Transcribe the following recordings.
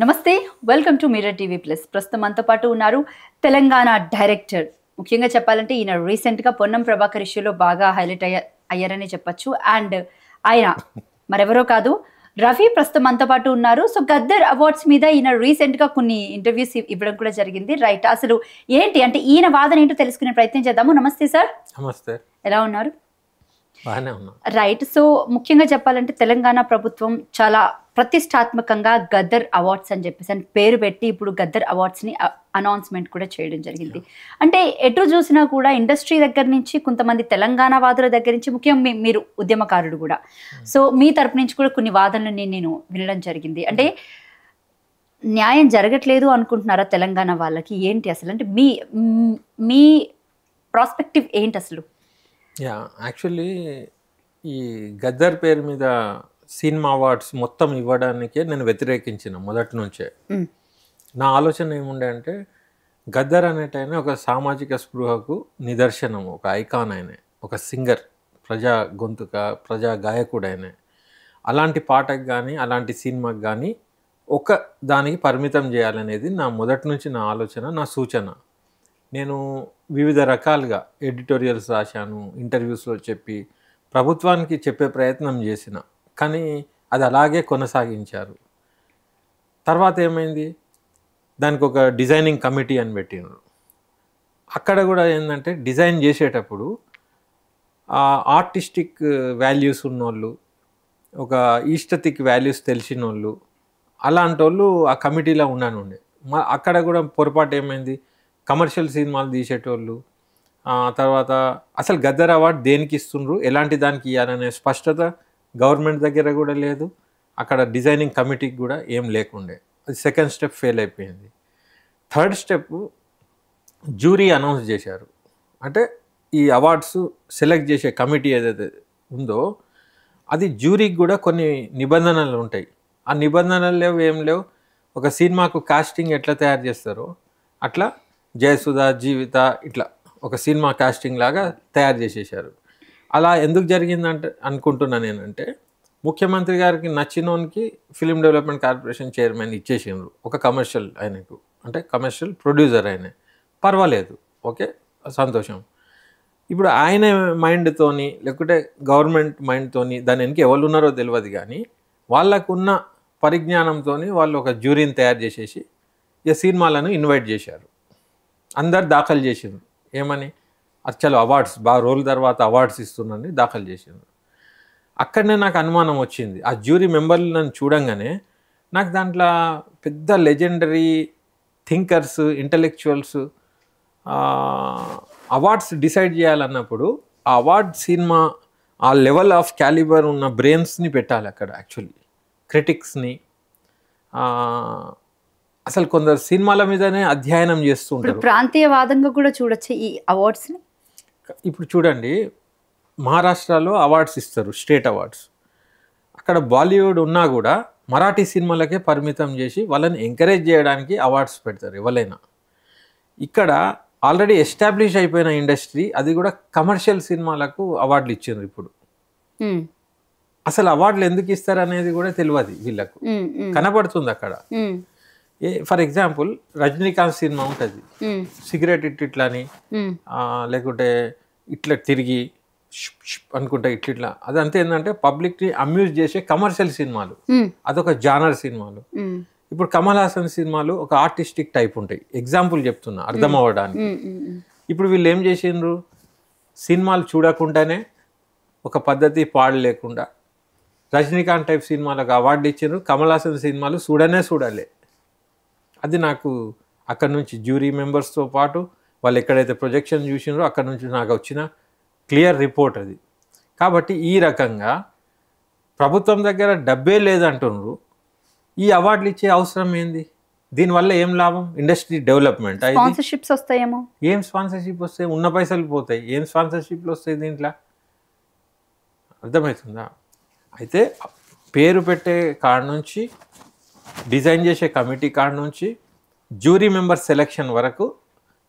నమస్తే, welcome to mirror TV plus. ప్రస్తుతం మనతో పాటు ఉన్నారు తెలంగాణ డైరెక్టర్. ముఖ్యంగా చెప్పాలంటే ఈయన రీసెంట్గా పొన్నం ప్రభాకర్ ఇష్యూలో బాగా హైలైట్ అయ్యారని చెప్పొచ్చు. అండ్ ఆయన మరెవరో కాదు, రవి ప్రస్తుతం మనతో పాటు ఉన్నారు. సో గద్దర్ అవార్డ్స్ మీద ఈయన రీసెంట్గా కొన్ని ఇంటర్వ్యూస్ ఇవ్వడం కూడా జరిగింది. రైట్, అసలు ఏంటి అంటే ఈయన వాదన ఏంటో తెలుసుకునే ప్రయత్నం చేద్దాము. నమస్తే సార్. నమస్తే. ఎలా ఉన్నారు? బాగానే ఉన్నా. రైట్, సో ముఖ్యంగా చెప్పాలంటే తెలంగాణ ప్రభుత్వం చాలా ప్రతిష్టాత్మకంగా గద్దర్ అవార్డ్స్ అని చెప్పేసి అని పేరు పెట్టి ఇప్పుడు గద్దర్ అవార్డ్స్ని అనౌన్స్మెంట్ కూడా చేయడం జరిగింది. అంటే ఎటు చూసినా కూడా ఇండస్ట్రీ దగ్గర నుంచి కొంతమంది తెలంగాణ వాదుల దగ్గర నుంచి, ముఖ్యంగా మీరు ఉద్యమకారుడు కూడా, సో మీ తరపు నుంచి కూడా కొన్ని వాదనలు నేను వినడం జరిగింది. అంటే న్యాయం జరగట్లేదు అనుకుంటున్నారా తెలంగాణ వాళ్ళకి? ఏంటి అసలు, అంటే మీ మీ ప్రాస్పెక్టివ్ ఏంటి అసలు? యాక్చువల్లీ ఈ గద్దర్ పేరు మీద సినిమా అవార్డ్స్ మొత్తం ఇవ్వడానికే నేను వ్యతిరేకించిన మొదటి నుంచే. నా ఆలోచన ఏముండే అంటే, గద్దర్ అనేటైనా ఒక సామాజిక స్పృహకు నిదర్శనం, ఒక ఐకాన్ ఆయన, ఒక సింగర్, ప్రజా గొంతుక, ప్రజా గాయకుడు ఆయన. అలాంటి పాటకు కానీ అలాంటి సినిమాకి కానీ ఒక దానికి పరిమితం చేయాలనేది నా మొదటి నుంచి నా ఆలోచన, నా సూచన. నేను వివిధ రకాలుగా ఎడిటోరియల్స్ రాశాను, ఇంటర్వ్యూస్లో చెప్పి ప్రభుత్వానికి చెప్పే ప్రయత్నం చేసిన, కానీ అది అలాగే కొనసాగించారు. తర్వాత ఏమైంది, దానికి ఒక డిజైనింగ్ కమిటీ అని పెట్టినారు. అక్కడ కూడా ఏంటంటే డిజైన్ చేసేటప్పుడు ఆర్టిస్టిక్ వాల్యూస్ ఉన్నోళ్ళు, ఒక ఈస్టెటిక్ వాల్యూస్ తెలిసిన వాళ్ళు, అలాంటి వాళ్ళు ఆ కమిటీలో ఉండే. అక్కడ కూడా పొరపాటు ఏమైంది, కమర్షియల్ సినిమాలు తీసేటోళ్ళు, తర్వాత అసలు గద్దర్ అవార్డు దేనికి ఇస్తుండ్రు, ఎలాంటి దానికి ఇవ్వాలనే స్పష్టత గవర్నమెంట్ దగ్గర కూడా లేదు, అక్కడ డిజైనింగ్ కమిటీకి కూడా ఏం లేకుండే. అది సెకండ్ స్టెప్ ఫెయిల్ అయిపోయింది. థర్డ్ స్టెప్, జ్యూరీ అనౌన్స్ చేశారు. అంటే ఈ అవార్డ్స్ సెలెక్ట్ చేసే కమిటీ ఏదైతే ఉందో అది జ్యూరీకి కూడా కొన్ని నిబంధనలు ఉంటాయి. ఆ నిబంధనలు లేవు, ఏం లేవు. ఒక సినిమాకు కాస్టింగ్ ఎట్లా తయారు చేస్తారో అట్లా జయసుధ, జీవిత, ఇట్లా ఒక సినిమా కాస్టింగ్ లాగా తయారు చేసేసారు. అలా ఎందుకు జరిగిందంటే అనుకుంటున్నా నేనంటే, ముఖ్యమంత్రి గారికి నచ్చినోనికి ఫిలిం డెవలప్మెంట్ కార్పొరేషన్ చైర్మన్ ఇచ్చేసిండ్రు, ఒక కమర్షియల్ ఆయనకు, అంటే కమర్షియల్ ప్రొడ్యూసర్ ఆయన, పర్వాలేదు, ఓకే, సంతోషం. ఇప్పుడు ఆయన మైండ్తోని లేకుంటే గవర్నమెంట్ మైండ్తోని దాని వెనక ఎవరు ఉన్నారో తెలియదు, కానీ వాళ్ళకున్న పరిజ్ఞానంతో వాళ్ళు ఒక జ్యూరీని తయారు చేసేసి ఈ సినిమాలను ఇన్వైట్ చేశారు. అందరు దాఖలు చేసిండ్రు, ఏమని, చలో అవార్డ్స్ బాగా రోజుల తర్వాత అవార్డ్స్ ఇస్తున్నారని దాఖలు చేసిండ్రు. అక్కడనే నాకు అనుమానం వచ్చింది. ఆ జ్యూరీ మెంబర్లు నన్ను చూడంగానే నాకు దాంట్లో పెద్ద legendary thinkers, intellectuals awards decide చేయాలన్నప్పుడు ఆ అవార్డ్ సినిమా ఆ లెవెల్ ఆఫ్ క్యాలిబర్ ఉన్న బ్రెయిన్స్ని పెట్టాలి అక్కడ, యాక్చువల్లీ క్రిటిక్స్ని. అసలు కొందరు సినిమాల మీదనే అధ్యయనం చేస్తూ ఉంటారు. ప్రాంతీయవాదంగా కూడా చూడొచ్చు ఈ అవార్డ్స్ని. ఇప్పుడు చూడండి, మహారాష్ట్రలో అవార్డ్స్ ఇస్తారు, స్టేట్ అవార్డ్స్. అక్కడ బాలీవుడ్ ఉన్నా కూడా మరాఠీ సినిమాలకే పరిమితం చేసి వాళ్ళని ఎంకరేజ్ చేయడానికి అవార్డ్స్ పెడతారు ఎవరైనా. ఇక్కడ ఆల్రెడీ ఎస్టాబ్లిష్ అయిపోయిన ఇండస్ట్రీ, అది కూడా కమర్షియల్ సినిమాలకు అవార్డులు ఇచ్చిండ్రు. ఇప్పుడు అసలు అవార్డులు ఎందుకు ఇస్తారు అనేది కూడా తెలియదు వీళ్ళకు, కనబడుతుంది అక్కడ. ఫర్ ఎగ్జాంపుల్, రజనీకాంత్ సినిమా ఉంటుంది, సిగరెట్ ఇట్లా అని, లేకుంటే ఇట్లా తిరిగి అనుకుంటా ఇట్లా, అదంతా ఏంటంటే పబ్లిక్ని అమ్యూజ్ చేసే కమర్షియల్ సినిమాలు, అదొక జానర్ సినిమాలు. ఇప్పుడు కమల్ హాసన్ సినిమాలు ఒక ఆర్టిస్టిక్ టైప్ ఉంటాయి, ఎగ్జాంపుల్ చెప్తున్నా అర్థం అవ్వడానికి. ఇప్పుడు వీళ్ళు ఏం చేసిండ్రు, సినిమాలు చూడకుండానే ఒక పద్ధతి పాడు లేకుండా రజనీకాంత్ టైప్ సినిమాలకు అవార్డు ఇచ్చిండ్రు, కమల్ హాసన్ సినిమాలు చూడలే. అది నాకు అక్కడ నుంచి జ్యూరీ మెంబర్స్తో పాటు వాళ్ళు ఎక్కడైతే ప్రొజెక్షన్ చూసినారో అక్కడ నుంచి నాకు వచ్చిన క్లియర్ రిపోర్ట్ అది. కాబట్టి ఈ రకంగా ప్రభుత్వం దగ్గర డబ్బే లేదంటున్నారు, ఈ అవార్డులు ఇచ్చే అవసరం ఏంది, దీనివల్ల ఏం లాభం, ఇండస్ట్రీ డెవలప్మెంట్, స్పాన్సర్షిప్స్ వస్తాయేమో. ఏం స్పాన్సర్షిప్ వస్తాయి, ఉన్న పైసలు పోతాయి, ఏం స్పాన్సర్షిప్లు వస్తాయి దీంట్లో, అర్థమవుతుందా? అయితే పేరు పెట్టే కాడ నుంచి, డిజైన్ చేసే కమిటీ కాడ నుంచి, జ్యూరీ మెంబర్ సెలెక్షన్ వరకు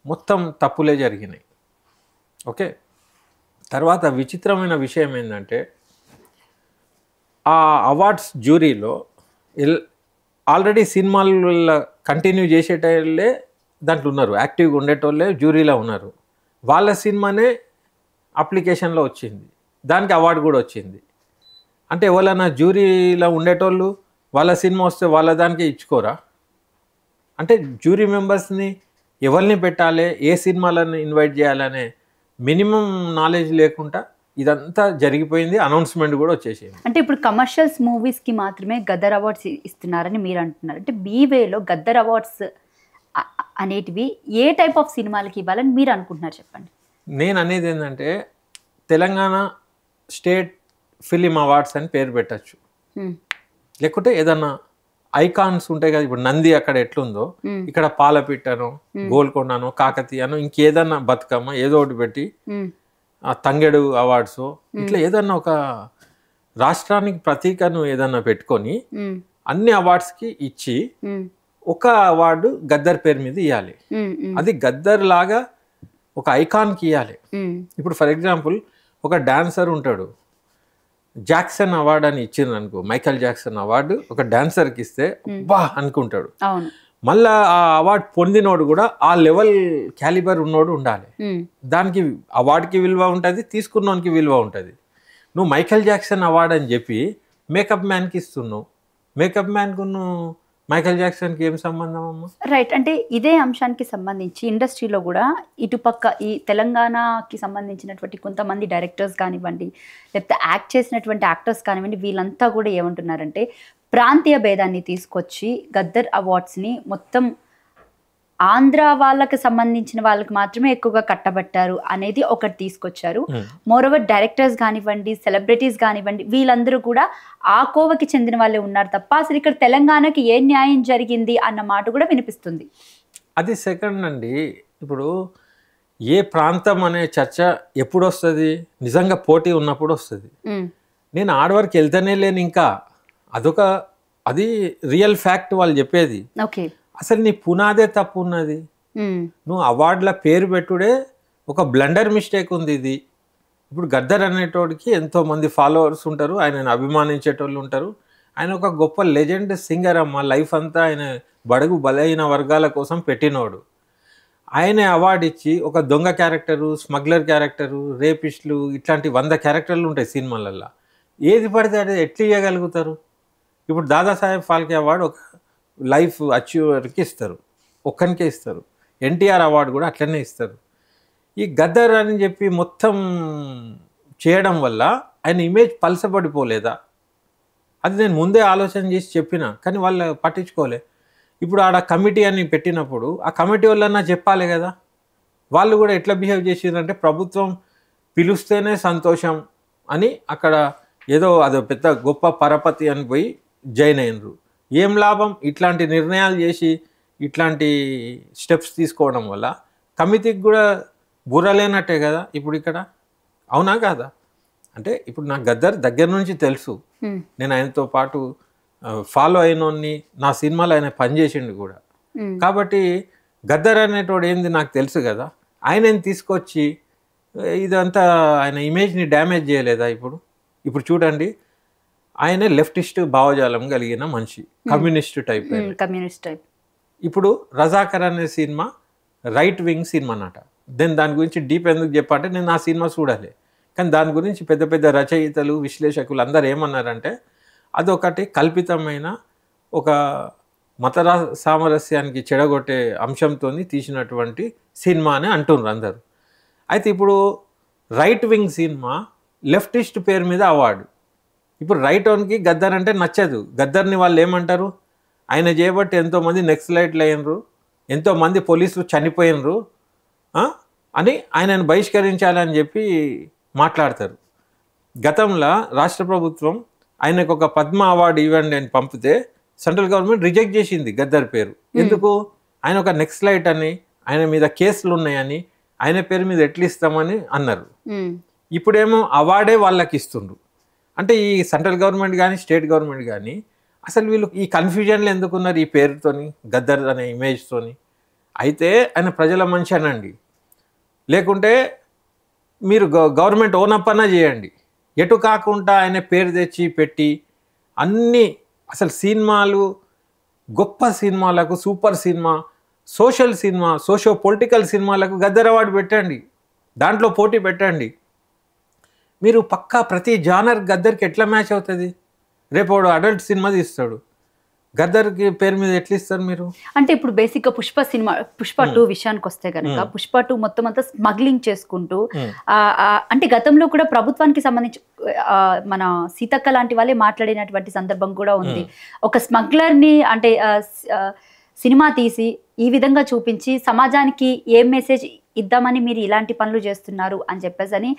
మొత్తం తప్పులే జరిగినాయి. ఓకే, తర్వాత విచిత్రమైన విషయం ఏంటంటే, ఆ అవార్డ్స్ జ్యూరీలో ఆల్రెడీ సినిమాలు కంటిన్యూ చేసేటోళ్ళే దాంట్లో ఉన్నారు, యాక్టివ్గా ఉండేటోళ్ళే జ్యూరీలో ఉన్నారు. వాళ్ళ సినిమానే అప్లికేషన్లో వచ్చింది, దానికి అవార్డు కూడా వచ్చింది. అంటే ఎవరైనా జ్యూరీలో ఉండేటోళ్ళు వాళ్ళ సినిమా వస్తే వాళ్ళ దానికే ఇచ్చుకోరా? అంటే జ్యూరీ మెంబర్స్ని ఎవరిని పెట్టాలి, ఏ సినిమాలను ఇన్వైట్ చేయాలనే మినిమం నాలెడ్జ్ లేకుండా ఇదంతా జరిగిపోయింది. అనౌన్స్మెంట్ కూడా వచ్చేసింది. అంటే ఇప్పుడు కమర్షియల్స్ మూవీస్కి మాత్రమే గద్దర్ అవార్డ్స్ ఇస్తున్నారని మీరు అంటున్నారు. అంటే బీవేలో గద్దర్ అవార్డ్స్ అనేటివి ఏ టైప్ ఆఫ్ సినిమాలకి ఇవ్వాలని మీరు అనుకుంటున్నారు, చెప్పండి. నేను అనేది ఏంటంటే తెలంగాణ స్టేట్ ఫిలిం అవార్డ్స్ అని పేరు పెట్టచ్చు, లేకుంటే ఏదన్నా ఐకాన్స్ ఉంటాయి కదా. ఇప్పుడు నంది అక్కడ ఎట్లుందో ఇక్కడ పాలపిట్టను, గోల్కొండను, కాకతీయను, ఇంకేదన్నా బతుకమ్మ ఏదో ఒకటి పెట్టి తంగెడు అవార్డ్స్ ఇట్లా ఏదన్నా ఒక రాష్ట్రానికి ప్రతీకను ఏదన్నా పెట్టుకొని అన్ని అవార్డ్స్కి ఇచ్చి ఒక అవార్డు గద్దర్ పేరు మీద ఇవ్వాలి. అది గద్దర్ లాగా ఒక ఐకాన్కి ఇవ్వాలి. ఇప్పుడు ఫర్ ఎగ్జాంపుల్ ఒక డాన్సర్ ఉంటాడు, జాక్సన్ అవార్డు అని ఇచ్చింది అనుకో, మైకల్ జాక్సన్ అవార్డు ఒక డాన్సర్కి ఇస్తే బా అనుకుంటాడు. మళ్ళా ఆ అవార్డు పొందినోడు కూడా ఆ లెవెల్ క్యాలిబర్ ఉన్నోడు ఉండాలి. దానికి అవార్డుకి విలువ ఉంటుంది, తీసుకున్నోనికి విలువ ఉంటుంది. నువ్వు మైకల్ జాక్సన్ అవార్డు అని చెప్పి మేకప్ మ్యాన్కి ఇస్తున్నావు, మేకప్ మ్యాన్కు మైకల్ జాక్సన్కి ఏం సంబంధం అమ్మా? రైట్. అంటే ఇదే అంశానికి సంబంధించి ఇండస్ట్రీలో కూడా ఇటుపక్క ఈ తెలంగాణకి సంబంధించినటువంటి కొంతమంది డైరెక్టర్స్ కానివ్వండి, లేకపోతే యాక్ట్ చేసినటువంటి యాక్టర్స్ కానివ్వండి, వీళ్ళంతా కూడా ఏమంటున్నారంటే ప్రాంతీయ భేదాన్ని తీసుకొచ్చి గద్దర్ అవార్డ్స్ని మొత్తం ఆంధ్ర వాళ్ళకి సంబంధించిన వాళ్ళకి మాత్రమే ఎక్కువగా కట్టబట్టారు అనేది ఒకటి తీసుకొచ్చారు. మోరోవర్ డైరెక్టర్స్ కానివ్వండి, సెలబ్రిటీస్ కానివ్వండి, వీళ్ళందరూ కూడా ఆ కోవకి చెందిన వాళ్ళే ఉన్నారు తప్ప అసలు ఇక్కడ తెలంగాణకి ఏ న్యాయం జరిగింది అన్న మాట కూడా వినిపిస్తుంది. అది సెకండ్ అండి. ఇప్పుడు ఏ ప్రాంతం అనే చర్చ ఎప్పుడు వస్తుంది? నిజంగా పోటీ ఉన్నప్పుడు వస్తుంది. నేను ఆడవరకు వెళ్తేనే లేను ఇంకా, అది రియల్ ఫ్యాక్ట్ వాళ్ళు చెప్పేది. ఓకే, అసలు నీ పునాదే తప్పు ఉన్నది. నువ్వు అవార్డుల పేరు పెట్టుడే ఒక బ్లండర్ మిస్టేక్ ఉంది ఇది. ఇప్పుడు గద్దర్ అనేటోడికి ఎంతోమంది ఫాలోవర్స్ ఉంటారు, ఆయనను అభిమానించేటోళ్ళు ఉంటారు. ఆయన ఒక గొప్ప లెజెండ్ సింగర్ అమ్మ. లైఫ్ అంతా ఆయన బడుగు బలహీన వర్గాల కోసం పెట్టినోడు. ఆయనే అవార్డు ఇచ్చి ఒక దొంగ క్యారెక్టరు, స్మగ్లర్ క్యారెక్టరు, రేపిస్టులు, ఇట్లాంటి 100 క్యారెక్టర్లు ఉంటాయి సినిమాలల్లో. ఏది పడితే అది ఎట్లా ఇవ్వగలుగుతారు? ఇప్పుడు దాదాసాహెబ్ ఫాల్కే అవార్డు ఒక లైఫ్ అచీవర్కి ఇస్తారు, ఒక్కనికే ఇస్తారు. ఎన్టీఆర్ అవార్డు కూడా అట్లనే ఇస్తారు. ఈ గద్దర్ అని చెప్పి మొత్తం చేయడం వల్ల ఆయన ఇమేజ్ పలసపడిపోలేదా? అది నేను ముందే ఆలోచన చేసి చెప్పిన, కానీ వాళ్ళు పట్టించుకోలే. ఇప్పుడు ఆడ కమిటీ అని పెట్టినప్పుడు ఆ కమిటీ వాళ్ళన్నా చెప్పాలి కదా. వాళ్ళు కూడా ఎట్లా బిహేవ్ చేసిందంటే ప్రభుత్వం పిలుస్తేనే సంతోషం అని అక్కడ ఏదో అదో పెద్ద గొప్ప పరపతి అని పోయి జాయిన్ అయినరు. ఏం లాభం? ఇట్లాంటి నిర్ణయాలు చేసి ఇట్లాంటి స్టెప్స్ తీసుకోవడం వల్ల కమిటీకి కూడా బుర్రలేనట్టే కదా ఇప్పుడు ఇక్కడ, అవునా కాదా? అంటే ఇప్పుడు నాకు గద్దర్ దగ్గర నుంచి తెలుసు, నేను ఆయనతో పాటు ఫాలో అయినోన్ని, నా సినిమాలో ఆయన పనిచేసిండు కూడా. కాబట్టి గద్దర్ అనేటోడు ఏంది నాకు తెలుసు కదా. ఆయనని తీసుకొచ్చి ఇదంతా ఆయన ఇమేజ్ని డ్యామేజ్ చేయలేదా? ఇప్పుడు చూడండి, ఆయన లెఫ్టిస్ట్ భావజాలం కలిగిన మనిషి, కమ్యూనిస్ట్ టైప్. ఇప్పుడు రజాకర్ అనే సినిమా రైట్ వింగ్ సినిమా అన్నట. దాని గురించి డీప్ ఎందుకు చెప్పంటే నేను ఆ సినిమా చూడాలి, కానీ దాని గురించి పెద్ద పెద్ద రచయితలు, విశ్లేషకులు అందరు ఏమన్నారంటే అదొకటి కల్పితమైన ఒక మత సామరస్యానికి చెడగొట్టే అంశంతో తీసినటువంటి సినిమా అని అంటున్నారు అందరు. అయితే ఇప్పుడు రైట్ వింగ్ సినిమా లెఫ్టిస్ట్ పేరు మీద అవార్డు. ఇప్పుడు రైట్ వన్కి గద్దర్ అంటే నచ్చదు. గద్దర్ని వాళ్ళు ఏమంటారు? ఆయన చేయబట్టి ఎంతోమంది నెక్సలైట్లు అయినరు, ఎంతోమంది పోలీసులు చనిపోయినరు అని ఆయనను బహిష్కరించాలని చెప్పి మాట్లాడతారు. గతంలో రాష్ట్ర ప్రభుత్వం ఆయనకు ఒక పద్మ అవార్డు ఇవ్వండి అని పంపితే సెంట్రల్ గవర్నమెంట్ రిజెక్ట్ చేసింది గద్దర్ పేరు. ఎందుకు? ఆయన ఒక నెక్సలైట్ అని, ఆయన మీద కేసులు ఉన్నాయని, ఆయన పేరు మీద ఎట్లా ఇస్తామని అన్నారు. ఇప్పుడేమో అవార్డే వాళ్ళకి ఇస్తుండ్రు. అంటే ఈ సెంట్రల్ గవర్నమెంట్ కానీ స్టేట్ గవర్నమెంట్ కానీ అసలు వీళ్ళు ఈ కన్ఫ్యూజన్లో ఎందుకున్నారు ఈ పేరుతోని, గద్దర్ అనే ఇమేజ్తోని? అయితే ఆయన ప్రజల మనిషి అనండి, లేకుంటే మీరు గవర్నమెంట్ ఓనప్ అన్నా చేయండి. ఎటు కాకుండా ఆయన పేరు తెచ్చి పెట్టి అన్నీ అసలు సినిమాలు గొప్ప సినిమాలకు, super cinema, social cinema, socio political సినిమాలకు గద్దర్ అవార్డు పెట్టండి, దాంట్లో పోటీ పెట్టండి. మీరు పక్కా ప్రతి జానర్ గద్దర్కి ఎట్లా మ్యాచ్ అవుతుంది? రేపు వాడు అడల్ట్ సినిమా తీస్తాడు, గద్దర్కి పేరు మీద ఎట్లా ఇస్తారు మీరు? అంటే ఇప్పుడు బేసిక్గా పుష్ప 2 విషయానికి వస్తే కనుక పుష్ప 2 మొత్తం అంతా స్మగ్లింగ్ చేసుకుంటూ అంటే గతంలో కూడా ప్రభుత్వానికి సంబంధించి మన సీతక్క లాంటి వాళ్ళే మాట్లాడినటువంటి సందర్భం కూడా ఉంది. ఒక స్మగ్లర్ని అంటే సినిమా తీసి ఈ విధంగా చూపించి సమాజానికి ఏం మెసేజ్ ఇద్దామని మీరు ఇలాంటి పనులు చేస్తున్నారు అని చెప్పేసి అని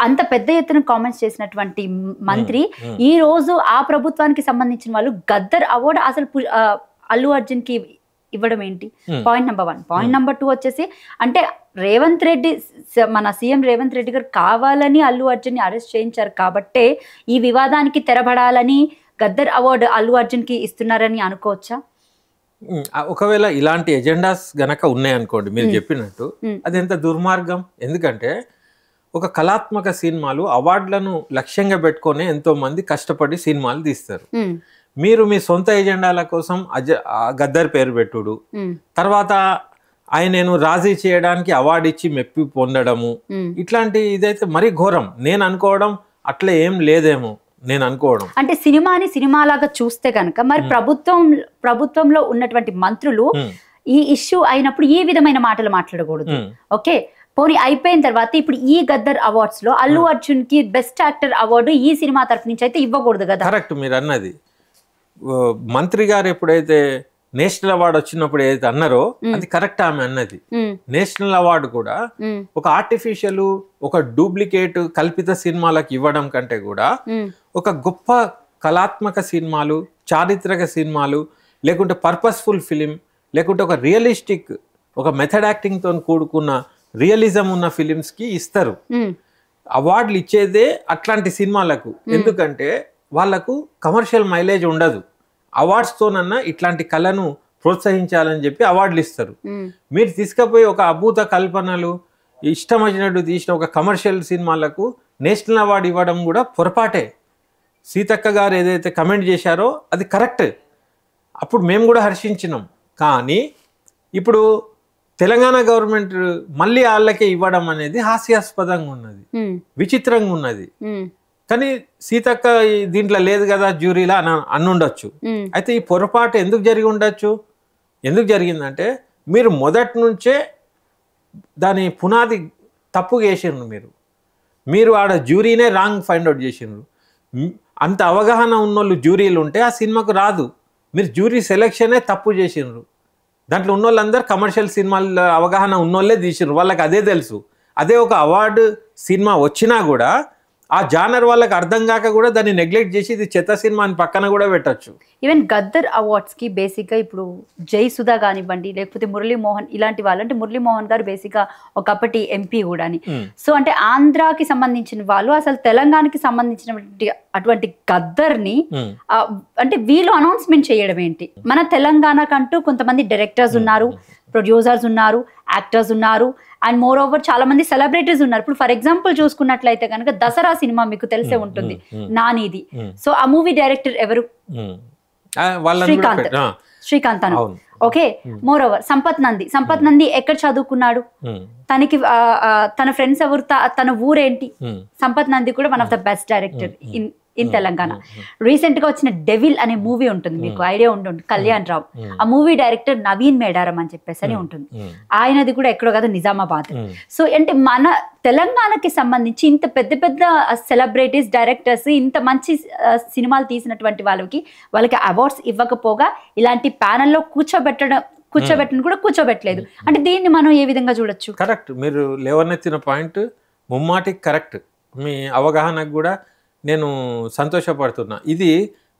అంత పెద్ద ఎత్తున కామెంట్స్ చేసినటువంటి మంత్రి ఈ రోజు ఆ ప్రభుత్వానికి సంబంధించిన వాళ్ళు గద్దర్ అవార్డు అసలు అల్లు అర్జున్ కి ఇవ్వడం ఏంటి? Point number 1. పాయింట్ నెంబర్ 2 వచ్చేసి అంటే రేవంత్ రెడ్డి, మన సీఎం రేవంత్ రెడ్డి గారు కావాలని అల్లు అర్జున్ ని అరెస్ట్ చేయించారు కాబట్టే ఈ వివాదానికి తెరబడాలని గద్దర్ అవార్డు అల్లు అర్జున్ కి ఇస్తున్నారని అనుకోవచ్చా? ఒకవేళ ఇలాంటి ఎజెండాస్ గనక ఉన్నాయనుకోండి మీరు చెప్పినట్టు, అది ఎంత దుర్మార్గం. ఎందుకంటే ఒక కళాత్మక సినిమాలు అవార్డులను లక్ష్యంగా పెట్టుకొని ఎంతో మంది కష్టపడి సినిమాలు తీస్తారు. మీరు మీ సొంత ఎజెండాల కోసం గద్దర్ పేరు పెట్టుడు, తర్వాత ఆయనను రాజీ చేయడానికి అవార్డు ఇచ్చి మెప్పి పొందడము, ఇట్లాంటి ఇదైతే మరీ ఘోరం. నేను అనుకోవడం అట్లా ఏం లేదేమో, నేను అనుకోవడం అంటే సినిమాని సినిమాలాగా చూస్తే కనుక మరి ప్రభుత్వంలో ఉన్నటువంటి మంత్రులు ఈ ఇష్యూ అయినప్పుడు ఈ విధమైన మాటలు మాట్లాడకూడదు. ఓకే, పోనీ అయిపోయిన తర్వాత ఇప్పుడు ఈ గద్దర్ అవార్డ్స్ లో అల్లు అర్జున్ కి బెస్ట్ యాక్టర్ అవార్డు ఈ సినిమా తరఫు నుంచి అయితే ఇవ్వకూడదు కదా? కరెక్ట్ మీరు అన్నది. మంత్రి గారు ఎప్పుడైతే నేషనల్ అవార్డు వచ్చినప్పుడు ఏదైతే అన్నారో అది కరెక్ట్ ఆమె అన్నది. నేషనల్ అవార్డు కూడా ఒక ఆర్టిఫిషియల్, ఒక డూప్లికేట్ కల్పిత సినిమాలకు ఇవ్వడం కంటే కూడా ఒక గొప్ప కళాత్మక సినిమాలు, చారిత్రక సినిమాలు, లేకుంటే పర్పస్ఫుల్ ఫిలిం, లేకుంటే ఒక రియలిస్టిక్, ఒక మెథడ్ యాక్టింగ్ తో కూడుకున్న రియలిజం ఉన్న ఫిలిమ్స్ కి ఇస్తారు. అవార్డులు ఇచ్చేదే అట్లాంటి సినిమాలకు. ఎందుకంటే వాళ్ళకు కమర్షియల్ మైలేజ్ ఉండదు. అవార్డ్స్ తోనన్నా ఇట్లాంటి కళను ప్రోత్సహించాలని చెప్పి అవార్డులు ఇస్తారు. మీరు తీసుకుపోయి ఒక అద్భుత కల్పనలు ఇష్టం వచ్చినట్టు తీసిన ఒక కమర్షియల్ సినిమాలకు నేషనల్ అవార్డు ఇవ్వడం కూడా పొరపాటే. సీతక్క గారు ఏదైతే కమెంట్ చేశారో అది కరెక్ట్, అప్పుడు మేము కూడా హర్షించినాం. కానీ ఇప్పుడు తెలంగాణ గవర్నమెంట్ మళ్ళీ వాళ్ళకే ఇవ్వడం అనేది హాస్యాస్పదంగా ఉన్నది, విచిత్రంగా ఉన్నది. కానీ సీతక్క దీంట్లో లేదు కదా జ్యూరీలా అనుండొచ్చు. అయితే ఈ పొరపాటు ఎందుకు జరిగి ఉండొచ్చు? ఎందుకు జరిగిందంటే మీరు మొదటి నుంచే దాని పునాది తప్పుగా వేసిండ్రు. మీరు ఆడ జ్యూరీనే రాంగ్ ఫైండ్ అవుట్ చేసిండ్రు. అంత అవగాహన ఉన్నోళ్ళు జ్యూరీలు ఉంటే ఆ సినిమాకు రాదు. మీరు జ్యూరీ సెలెక్షనే తప్పు చేసిండ్రు. దాంట్లో ఉన్నోళ్ళందరూ కమర్షియల్ సినిమాల అవగాహన ఉన్నోళ్ళే తీసిండ్రు, వాళ్ళకి అదే తెలుసు. అదే ఒక అవార్డు సినిమా వచ్చినా కూడా ఆ జానర్ వాళ్ళకి అర్థం కాక కూడా దాన్ని నెగ్లెక్ట్ చేసి ఇది చెత్త సినిమా అని పక్కన కూడా పెట్టచ్చు. ఈవెన్ గద్దర్ అవార్డ్స్ కి బేసిక్ గా ఇప్పుడు జై సుధా కానివ్వండి, లేకపోతే మురళీమోహన్, ఇలాంటి వాళ్ళు, అంటే మురళీమోహన్ గారు బేసిక్ గా ఒకప్పటి ఎంపీ కూడా. సో అంటే ఆంధ్రాకి సంబంధించిన వాళ్ళు అసలు తెలంగాణకి సంబంధించినటువంటి అటువంటి గద్దర్ని అంటే వీళ్ళు అనౌన్స్మెంట్ చేయడం ఏంటి? మన తెలంగాణకంటూ కొంతమంది డైరెక్టర్స్ ఉన్నారు, ప్రొడ్యూసర్స్ ఉన్నారు, యాక్టర్స్ ఉన్నారు, అండ్ మోర్ ఓవర్ చాలా మంది సెలబ్రిటీస్ ఉన్నారు. ఇప్పుడు ఫర్ ఎగ్జాంపుల్ చూసుకున్నట్లయితే కనుక దసరా సినిమా మీకు తెలిసే ఉంటుంది, నానిది. సో ఆ మూవీ డైరెక్టర్ ఎవరు? శ్రీకాంత్ అను. Okay, moreover Sampath Nandi ఎక్కడ చదువుకున్నాడు? తనకి తన ఫ్రెండ్స్ ఎవరు? తన ఊరేంటి? సంపత్ నంది కూడా one of the best director in Telangana. Recent గా వచ్చిన డెవిల్ అనే మూవీ ఉంటుంది, మీకు ఐడియా ఉంటుంది, కళ్యాణ్ రావు. ఆ మూవీ డైరెక్టర్ నవీన్ మేడారం అని చెప్పేసి అని ఉంటుంది. ఆయనది కూడా ఎక్కడో కదా నిజామాబాద్. సో అంటే మన తెలంగాణకి సంబంధించి ఇంత పెద్ద పెద్ద సెలబ్రిటీస్, డైరెక్టర్స్, ఇంత మంచి సినిమాలు తీసినటువంటి వాళ్ళకి అవార్డ్స్ ఇవ్వకపోగా ఇలాంటి ప్యానెల్లో కూర్చోబెట్టడం కూడా కూర్చోబెట్టలేదు. అంటే దీన్ని మనం ఏ విధంగా చూడొచ్చు? కరెక్ట్, మీరు లేవనెత్తిన పాయింట్ ముమ్మాటికి కరెక్ట్. మీ అవగాహనకు కూడా నేను సంతోషపడుతున్నా. ఇది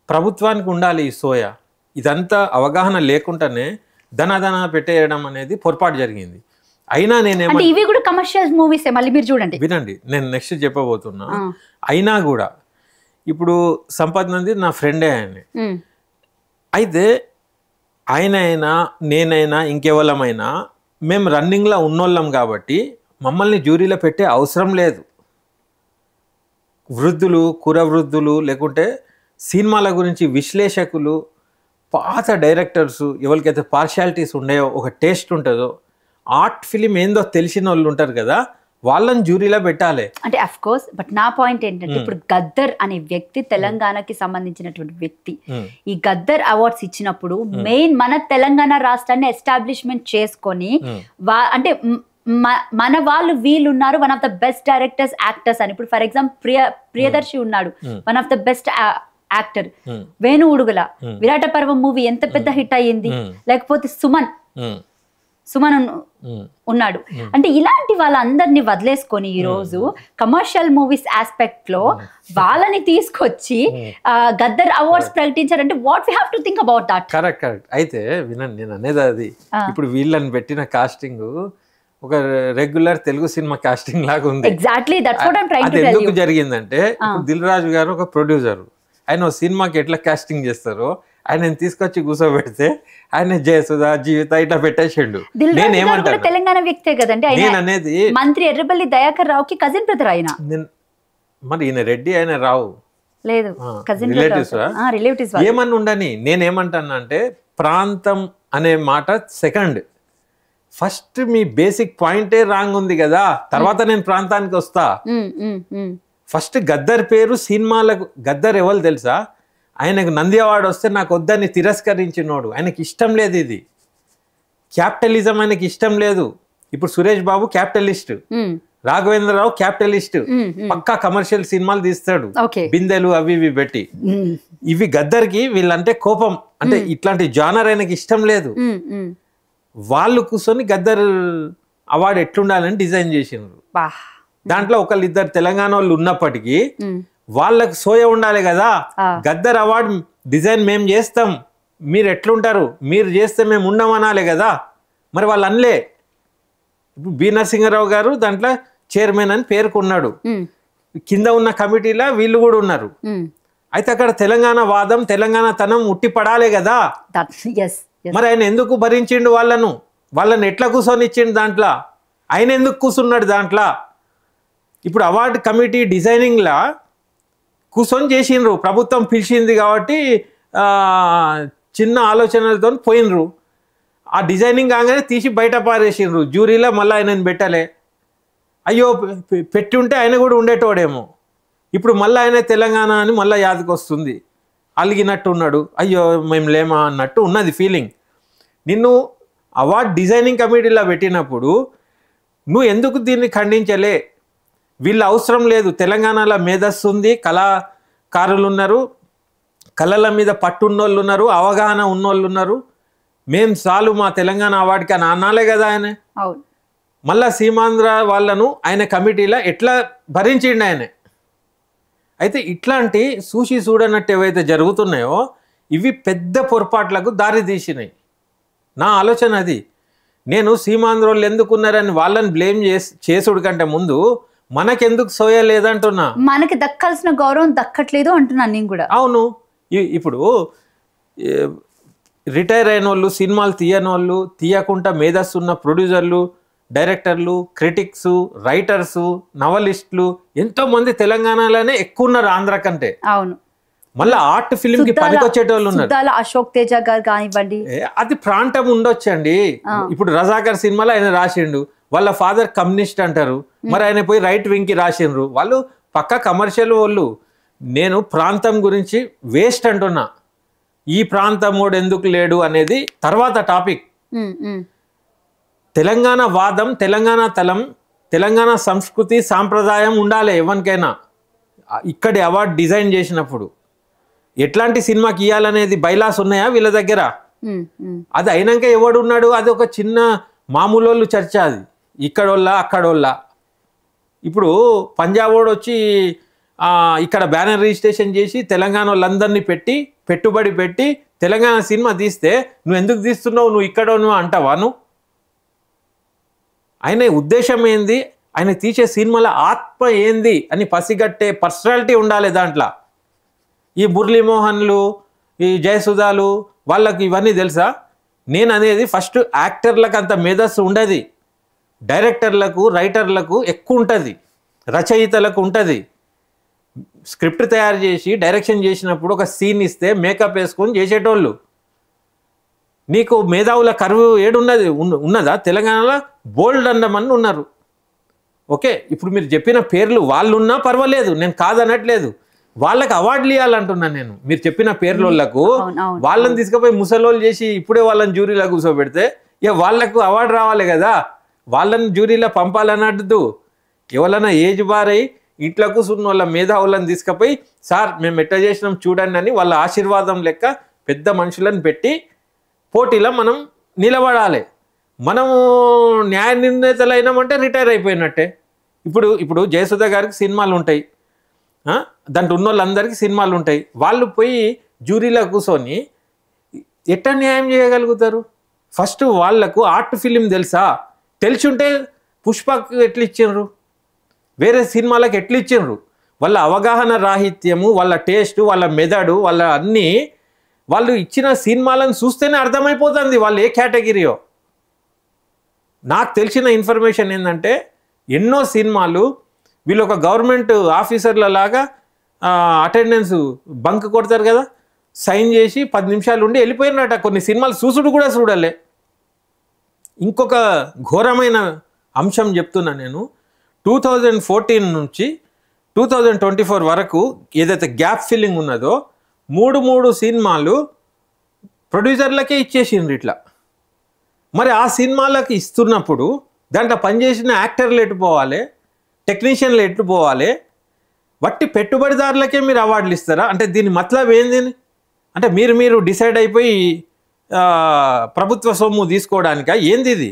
ప్రభుత్వానికి ఉండాలి ఈ సోయా. ఇదంతా అవగాహన లేకుండానే ధనాధన పెట్టేయడం అనేది పొరపాటు జరిగింది. అయినా నేనేమో ఇవి కూడా కమర్షియల్ మూవీస్, మళ్ళీ మీరు చూడండి, వినండి, నేను నెక్స్ట్ చెప్పబోతున్నా. అయినా కూడా ఇప్పుడు సంపత్ నంది నా ఫ్రెండే ఆయన. అయితే ఆయనైనా నేనైనా ఇంకెవరమైనా మేము రన్నింగ్లో ఉన్నోళ్ళం కాబట్టి మమ్మల్ని జ్యూరీలో పెట్టే అవసరం లేదు. వృద్ధులు, కురవృద్ధులు, లేకుంటే సినిమాల గురించి విశ్లేషకులు, పాత డైరెక్టర్స్ ఎవరికైతే పార్షాలిటీస్ ఉన్నాయో, ఒక టేస్ట్ ఉంటుందో, ఆర్ట్ ఫిలిం ఏందో తెలిసిన వాళ్ళు ఉంటారు కదా, వాళ్ళని జ్యూరీలో పెట్టాలి. అంటే అఫ్ కోర్స్, బట్ నా పాయింట్ ఏంటంటే ఇప్పుడు గద్దర్ అనే వ్యక్తి తెలంగాణకి సంబంధించినటువంటి వ్యక్తి. ఈ గద్దర్ అవార్డ్స్ ఇచ్చినప్పుడు మెయిన్ మన తెలంగాణ రాష్ట్రాన్ని ఎస్టాబ్లిష్మెంట్ చేసుకొని అంటే మన వాళ్ళు వీళ్ళు ఉన్నారు, one of the best directors, actors అని. ఇప్పుడు ఫర్ ఎగ్జాంపుల్ ప్రియదర్శి ఉన్నాడు, one of the best actor. Venu Udugula Virata Parvam movie ఎంత పెద్ద హిట్ అయ్యింది. లేకపోతే సుమన్ ఉన్నాడు. అంటే ఇలాంటి వాళ్ళందరినీ వదిలేసుకొని ఈ రోజు కమర్షియల్ మూవీస్ ఆస్పెక్ట్ లో వాళ్ళని తీసుకొచ్చి గద్దర్ అవార్డ్స్ ప్రకటించారంటే what we have to think about that. Correct. అయితే వినండి, నేను అనేది అది, ఇప్పుడు వీళ్ళని పెట్టిన కాస్టింగ్ ఒక రెగ్యులర్ తెలుగు సినిమా కాస్టింగ్ లాగా ఉంది. Exactly that's what I am trying to tell you. ఎందుకు జరిగిందంటే ఇప్పుడు దిల్ రాజు గారు ఒక ప్రొడ్యూసర్, ఆయన సినిమాకి ఎట్లా కాస్టింగ్ చేస్తారో ఆయన తీసుకొచ్చి కూర్చోబెడితే ఆయన జయసుధా, జీవిత ఇట్లా పెట్టేసిండు. నేనేమంటాను, తెలంగాణ వ్యక్తే కదండి నేను అనేది, మంత్రి ఎర్రబెల్లి దయాకర్ రావుకి కజిన్ బ్రదర్ ఆయన. మరి ఈయన రెడ్డి, ఆయన రావు లేదు, కజిన్ రిలేటివ్స్ ఏమన్నా ఉండని. నేనేమంటాను అంటే ప్రాంతం అనే మాట సెకండ్, ఫస్ట్ మీ బేసిక్ పాయింటే రాంగ్ ఉంది కదా, తర్వాత నేను ప్రాంతానికి వస్తా. ఫస్ట్ గద్దర్ పేరు సినిమాలకు, గద్దర్ ఎవరు తెలుసా, ఆయనకు నంది అవార్డు వస్తే నాకు వద్దని తిరస్కరించినోడు. ఆయనకి ఇష్టం లేదు ఇది, క్యాపిటలిజం ఆయనకి ఇష్టం లేదు. ఇప్పుడు సురేష్ బాబు క్యాపిటలిస్ట్, రాఘవేంద్రరావు క్యాపిటలిస్ట్, పక్కా కమర్షియల్ సినిమాలు తీస్తాడు, బిందెలు అవి ఇవి పెట్టి. ఇవి గద్దర్కి వీళ్ళంటే కోపం, అంటే ఇట్లాంటి జానర్ ఆయనకి ఇష్టం లేదు. వాళ్ళు కూర్చొని గద్దర్ అవార్డు ఎట్లుండాలని డిజైన్ చేసినారు. దాంట్లో ఒకళ్ళిద్దరు తెలంగాణ వాళ్ళు ఉన్నప్పటికీ వాళ్ళకు సోయ ఉండాలి కదా. గద్దర్ అవార్డు డిజైన్ మేము చేస్తాం, మీరు ఎట్లుంటారు, మీరు చేస్తే మేము ఉండమనాలి కదా. మరి వాళ్ళు అనలే. ఇప్పుడు బి నరసింహారావు గారు దాంట్లో చైర్మన్ అని పేర్కొన్నాడు, కింద ఉన్న కమిటీలో వీళ్ళు కూడా ఉన్నారు. అయితే అక్కడ తెలంగాణ వాదం, తెలంగాణ తనం ఉట్టి పడాలి కదా. మరి ఆయన ఎందుకు భరించిండు వాళ్ళని ఎట్లా కూర్చొని ఇచ్చిండు దాంట్లో, ఆయన ఎందుకు కూర్చున్నాడు దాంట్లో. ఇప్పుడు అవార్డు కమిటీ డిజైనింగ్లా కూర్చొని చేసిండ్రు, ప్రభుత్వం పిలిచింది కాబట్టి చిన్న ఆలోచనలతో పోయినరు. ఆ డిజైనింగ్ కాగానే తీసి బయట పారేసిండ్రు, జ్యూరీలో మళ్ళీ ఆయనను పెట్టలే. అయ్యో పెట్టి ఉంటే ఆయన కూడా ఉండేటోడేమో. ఇప్పుడు మళ్ళీ ఆయన తెలంగాణ అని మళ్ళీ యాదకి వస్తుంది, అలిగినట్టు ఉన్నాడు, అయ్యో మేము లేమా అన్నట్టు ఉన్నది ఫీలింగ్. నిన్ను అవార్డ్ డిజైనింగ్ కమిటీలో పెట్టినప్పుడు నువ్వు ఎందుకు దీన్ని ఖండించలే? వీళ్ళు అవసరం లేదు, తెలంగాణలో మేధస్సు ఉంది, కళాకారులు ఉన్నారు, కళల మీద పట్టున్నోళ్ళు ఉన్నారు, అవగాహన ఉన్నోళ్ళు ఉన్నారు, మేము చాలు మా తెలంగాణ అవార్డుకి అని అనాలే కదా ఆయన. మళ్ళా సీమాంధ్ర వాళ్ళను ఆయన కమిటీలో ఎట్లా భరించిండు ఆయన. అయితే ఇట్లాంటి చూసి చూడనట్టు ఏవైతే జరుగుతున్నాయో ఇవి పెద్ద పొరపాట్లకు దారి తీసినాయి. నా ఆలోచన అది. నేను సీమాంధ్ర వాళ్ళు ఎందుకున్నారని వాళ్ళని బ్లేమ్ చేసుడు కంటే ముందు మనకెందుకు సోయలేదంటున్నా, మనకి దక్కాల్సిన గౌరవం దక్కట్లేదు అంటున్నాను నేను కూడా. అవును, ఇప్పుడు రిటైర్ అయిన వాళ్ళు, సినిమాలు తీయని వాళ్ళు, తీయకుండా మేధస్సు ఉన్న ప్రొడ్యూసర్లు, డైరెక్టర్లు, క్రిటిక్స్, రైటర్స్, నవలిస్టులు ఎంతోమంది తెలంగాణలోనే ఎక్కువ ఉన్నారు ఆంధ్ర కంటే. అవును, మళ్ళీ ఆర్ట్ ఫిల్మ్ కి పనికొచ్చేటోళ్ళు ఉన్నారు. అశోక్ తేజ గారు కానివ్వండి, అది ప్రాంతం ఉండొచ్చండి. ఇప్పుడు రజాకర్ సినిమాలో ఆయన రాసిండు, వాళ్ళ ఫాదర్ కమ్యూనిస్ట్ అంటారు, మరి ఆయన పోయి రైట్ వింగ్ కి రాసిండ్రు, వాళ్ళు పక్క కమర్షియల్ వాళ్ళు. నేను ప్రాంతం గురించి వేస్ట్ అంటున్నా, ఈ ప్రాంతం వాడు ఎందుకు లేడు అనేది తర్వాత టాపిక్. తెలంగాణ వాదం, తెలంగాణ తలం, తెలంగాణ సంస్కృతి సాంప్రదాయం ఉండాలి ఎవరికైనా. ఇక్కడి అవార్డు డిజైన్ చేసినప్పుడు ఎట్లాంటి సినిమాకి ఇవ్వాలనేది బైలాస్ ఉన్నాయా వీళ్ళ దగ్గర? అది అయినాక ఎవడు ఉన్నాడు, అది ఒక చిన్న మామూలు చర్చ. అది ఇక్కడోళ్ళ అక్కడోళ్ళ. ఇప్పుడు పంజాబ్ వాడు వచ్చి ఇక్కడ బ్యానర్ రిజిస్ట్రేషన్ చేసి తెలంగాణ వాళ్ళందరినీ పెట్టుబడి పెట్టి తెలంగాణ సినిమా తీస్తే నువ్వు ఎందుకు తీస్తున్నావు, నువ్వు ఇక్కడ నువ్వు అంటావా? నువ్వు ఆయన ఉద్దేశం ఏంది, ఆయన తీసే సినిమాల ఆత్మ ఏంది అని పసిగట్టే పర్సనాలిటీ ఉండాలి దాంట్లో. ఈ మురళీమోహన్లు, ఈ జయసుధాలు వాళ్ళకి ఇవన్నీ తెలుసా? నేను అనేది ఫస్ట్ యాక్టర్లకు అంత మేధస్సు ఉండదు, డైరెక్టర్లకు, రైటర్లకు ఎక్కువ ఉంటుంది, రచయితలకు ఉంటుంది. స్క్రిప్ట్ తయారు చేసి డైరెక్షన్ చేసినప్పుడు ఒక సీన్ ఇస్తే మేకప్ వేసుకొని చేసేటోళ్ళు. నీకు మేధావుల కరువు ఏడున్నది ఉన్నదా? తెలంగాణలో బోల్డ్ మంది ఉన్నారు. ఓకే, ఇప్పుడు మీరు చెప్పిన పేర్లు వాళ్ళు ఉన్నా పర్వాలేదు, నేను కాదనట్లేదు. వాళ్ళకి అవార్డులు ఇవ్వాలంటున్నాను నేను. మీరు చెప్పిన పేర్లకు వాళ్ళని తీసుకుపోయి ముసలోళ్ళు చేసి ఇప్పుడే వాళ్ళని జ్యూరీలో కూర్చోబెడితే ఇక వాళ్ళకు అవార్డు రావాలి కదా. వాళ్ళని జ్యూరీలో పంపాలన్నట్టు ఎవరైనా ఏజ్ బారై ఇంట్లో కూర్చున్న వాళ్ళ మేధావులను తీసుకుపోయి సార్ మేము ఎట్లా చేసినాం చూడండి అని వాళ్ళ ఆశీర్వాదం లెక్క పెద్ద మనుషులను పెట్టి పోటీలో మనం నిలబడాలి. మనము న్యాయ నిర్ణేతలు అయినామంటే రిటైర్ అయిపోయినట్టే. ఇప్పుడు జయసుధ గారికి సినిమాలు ఉంటాయి, దాంట్లో ఉన్న వాళ్ళందరికీ సినిమాలు ఉంటాయి. వాళ్ళు పోయి జ్యూరీలో కూర్చొని ఎట్లా న్యాయం చేయగలుగుతారు? ఫస్ట్ వాళ్లకు ఆర్ట్ ఫిలిం తెలుసా? తెలిసి ఉంటే పుష్పకు ఎట్లా ఇచ్చిండ్రు, వేరే సినిమాలకు ఎట్లా ఇచ్చిండ్రు? వాళ్ళ అవగాహన రాహిత్యము, వాళ్ళ టేస్ట్, వాళ్ళ మెదడు, వాళ్ళ అన్నీ వాళ్ళు ఇచ్చిన సినిమాలను చూస్తేనే అర్థమైపోతుంది వాళ్ళు ఏ కేటగిరీయో. నాకు తెలిసిన ఇన్ఫర్మేషన్ ఏంటంటే ఎన్నో సినిమాలు వీళ్ళు ఒక గవర్నమెంట్ ఆఫీసర్ల లాగా అటెండెన్స్ బంక్ కొడతారు కదా, సైన్ చేసి 10 నిమిషాలు ఉండి వెళ్ళిపోయినట. కొన్ని సినిమాలు చూసుడు కూడా చూడలే. ఇంకొక ఘోరమైన అంశం చెప్తున్నా నేను. 2014 నుంచి 2024 వరకు ఏదైతే గ్యాప్ ఫిల్లింగ్ ఉన్నదో 3 సినిమాలు ప్రొడ్యూసర్లకే ఇచ్చేసిండ్రు ఇట్లా. మరి ఆ సినిమాలకు ఇస్తున్నప్పుడు దాంట్లో పనిచేసిన యాక్టర్లు ఎటు పోవాలి, టెక్నీషియన్లు ఎటు పోవాలి? వట్టి పెట్టుబడిదారులకే మీరు అవార్డులు ఇస్తారా? అంటే దీని మతలబ్ ఏంది? అంటే మీరు డిసైడ్ అయిపోయి ప్రభుత్వ సొమ్ము తీసుకోవడానిక ఏంది ఇది?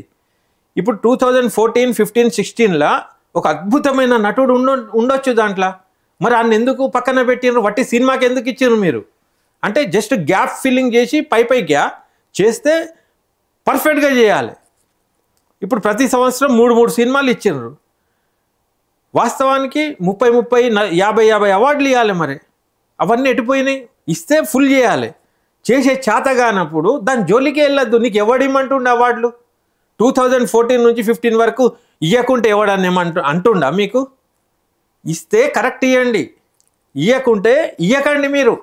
ఇప్పుడు 2014, 15, 16లా ఒక అద్భుతమైన నటుడు ఉండొచ్చు దాంట్లో. మరి ఆయన ఎందుకు పక్కన పెట్టినారు? వట్టి సినిమాకి ఎందుకు ఇచ్చారు మీరు? అంటే జస్ట్ గ్యాప్ ఫిల్లింగ్ చేసి పైగా చేస్తే పర్ఫెక్ట్గా చేయాలి. ఇప్పుడు ప్రతి సంవత్సరం 3 సినిమాలు ఇచ్చిండ్రు. వాస్తవానికి 30, 50 అవార్డులు ఇవ్వాలి. మరి అవన్నీ ఎటుపోయినాయి? ఇస్తే ఫుల్ చేయాలి. చేసే చేతగానప్పుడు దాని జోలికి వెళ్ళొద్దు. నీకు ఎవడిమ్మంటుండే అవార్డులు? 2014 నుంచి 15 వరకు ఇవ్వకుంటే ఎవడని అంటుండా మీకు? ఇస్తే కరెక్ట్ ఇవ్వండి, ఇవ్వకుంటే ఇవ్వకండి. మీరు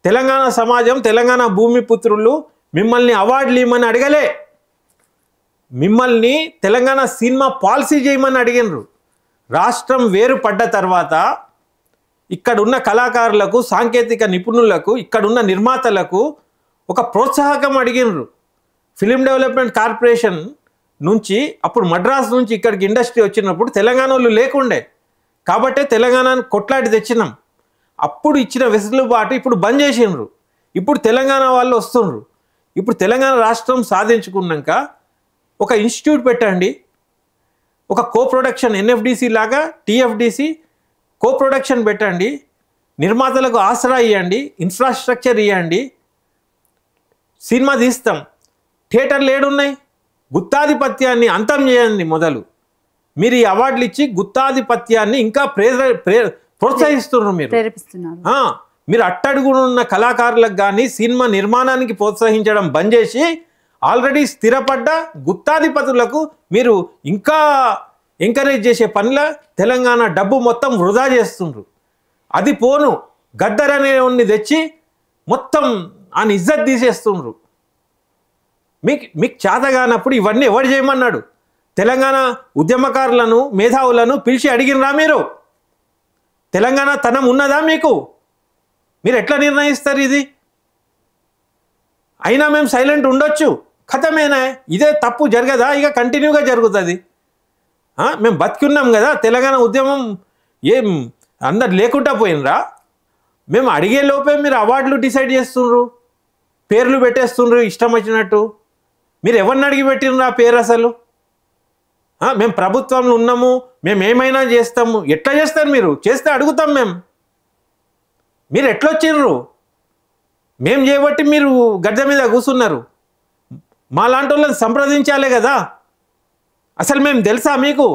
తెలంగాణ సమాజం, తెలంగాణ భూమిపుత్రులు మిమ్మల్ని అవార్డులు ఇవ్వమని అడగలే. మిమ్మల్ని తెలంగాణ సినిమా పాలసీ చేయమని అడిగినరు. రాష్ట్రం వేరుపడ్డ తర్వాత ఇక్కడున్న కళాకారులకు, సాంకేతిక నిపుణులకు, ఇక్కడున్న నిర్మాతలకు ఒక ప్రోత్సాహకం అడిగినరు. ఫిలిం డెవలప్మెంట్ కార్పొరేషన్ నుంచి అప్పుడు మద్రాసు నుంచి ఇక్కడికి ఇండస్ట్రీ వచ్చినప్పుడు తెలంగాణ వాళ్ళు లేకుండే కాబట్టే తెలంగాణను కొట్లాడి తెచ్చినాం. అప్పుడు ఇచ్చిన వెసులుబాటు ఇప్పుడు బంద్ చేసిండ్రు. ఇప్పుడు తెలంగాణ వాళ్ళు వస్తుండ్రు. ఇప్పుడు తెలంగాణ రాష్ట్రం సాధించుకున్నాక ఒక ఇన్స్టిట్యూట్ పెట్టండి, ఒక కోప్రొడక్షన్ ఎన్ఎఫ్డిసి లాగా టిఎఫ్డిసి కోప్రొడక్షన్ పెట్టండి, నిర్మాతలకు ఆసరా ఇవ్వండి, ఇన్ఫ్రాస్ట్రక్చర్ ఇవ్వండి, సినిమా తీస్తాం. థియేటర్లు ఏడున్నాయి? గుత్తాధిపత్యాన్ని అంతం చేయండి మొదలు. మీరు ఈ అవార్డులు ఇచ్చి గుత్తాధిపత్యాన్ని ఇంకా ప్రోత్సహిస్తున్నారు. మీరు అట్టడుగునున్న కళాకారులకు కానీ సినిమా నిర్మాణానికి ప్రోత్సహించడం బంద్ చేసి ఆల్రెడీ స్థిరపడ్డ గుత్తాధిపతులకు మీరు ఇంకా ఎంకరేజ్ చేసే పనిలో తెలంగాణ డబ్బు మొత్తం వృధా చేస్తుండ్రు. అది పోను గద్దర్ అనేవాడిని తెచ్చి మొత్తం ఆయన ఇజ్జత్ తీసేస్తుండ్రు. మీకు చేతగానప్పుడు ఇవన్నీ ఎవరు చేయమన్నాడు? తెలంగాణ ఉద్యమకారులను, మేధావులను పిలిచి అడిగినరా మీరు? తెలంగాణ తనం ఉన్నదా మీకు? మీరు ఎట్లా నిర్ణయిస్తారు ఇది? అయినా మేము సైలెంట్ ఉండొచ్చు, ఖతమేనా? ఇదే తప్పు జరగదా? ఇక కంటిన్యూగా జరుగుతుంది. మేము బతికున్నాం కదా, తెలంగాణ ఉద్యమం ఏం అందరు లేకుండా పోయినరా? మేము అడిగే లోపే మీరు అవార్డులు డిసైడ్ చేస్తుండ్రు, పేర్లు పెట్టేస్తుండ్రు ఇష్టం వచ్చినట్టు. మీరు ఎవరిని అడిగి పెట్టినరా పేరు? అసలు మేము ప్రభుత్వంలో ఉన్నాము, మేము ఏమైనా చేస్తాము. ఎట్లా చేస్తారు మీరు? చేస్తే అడుగుతాం మేము. మీరు ఎట్లొచ్చిర్రు? మేము చేయబట్టి మీరు గడ్డ మీద కూర్చున్నారు. మా లాంటి వాళ్ళని సంప్రదించాలే కదా. అసలు మేము తెలుసా మీకు?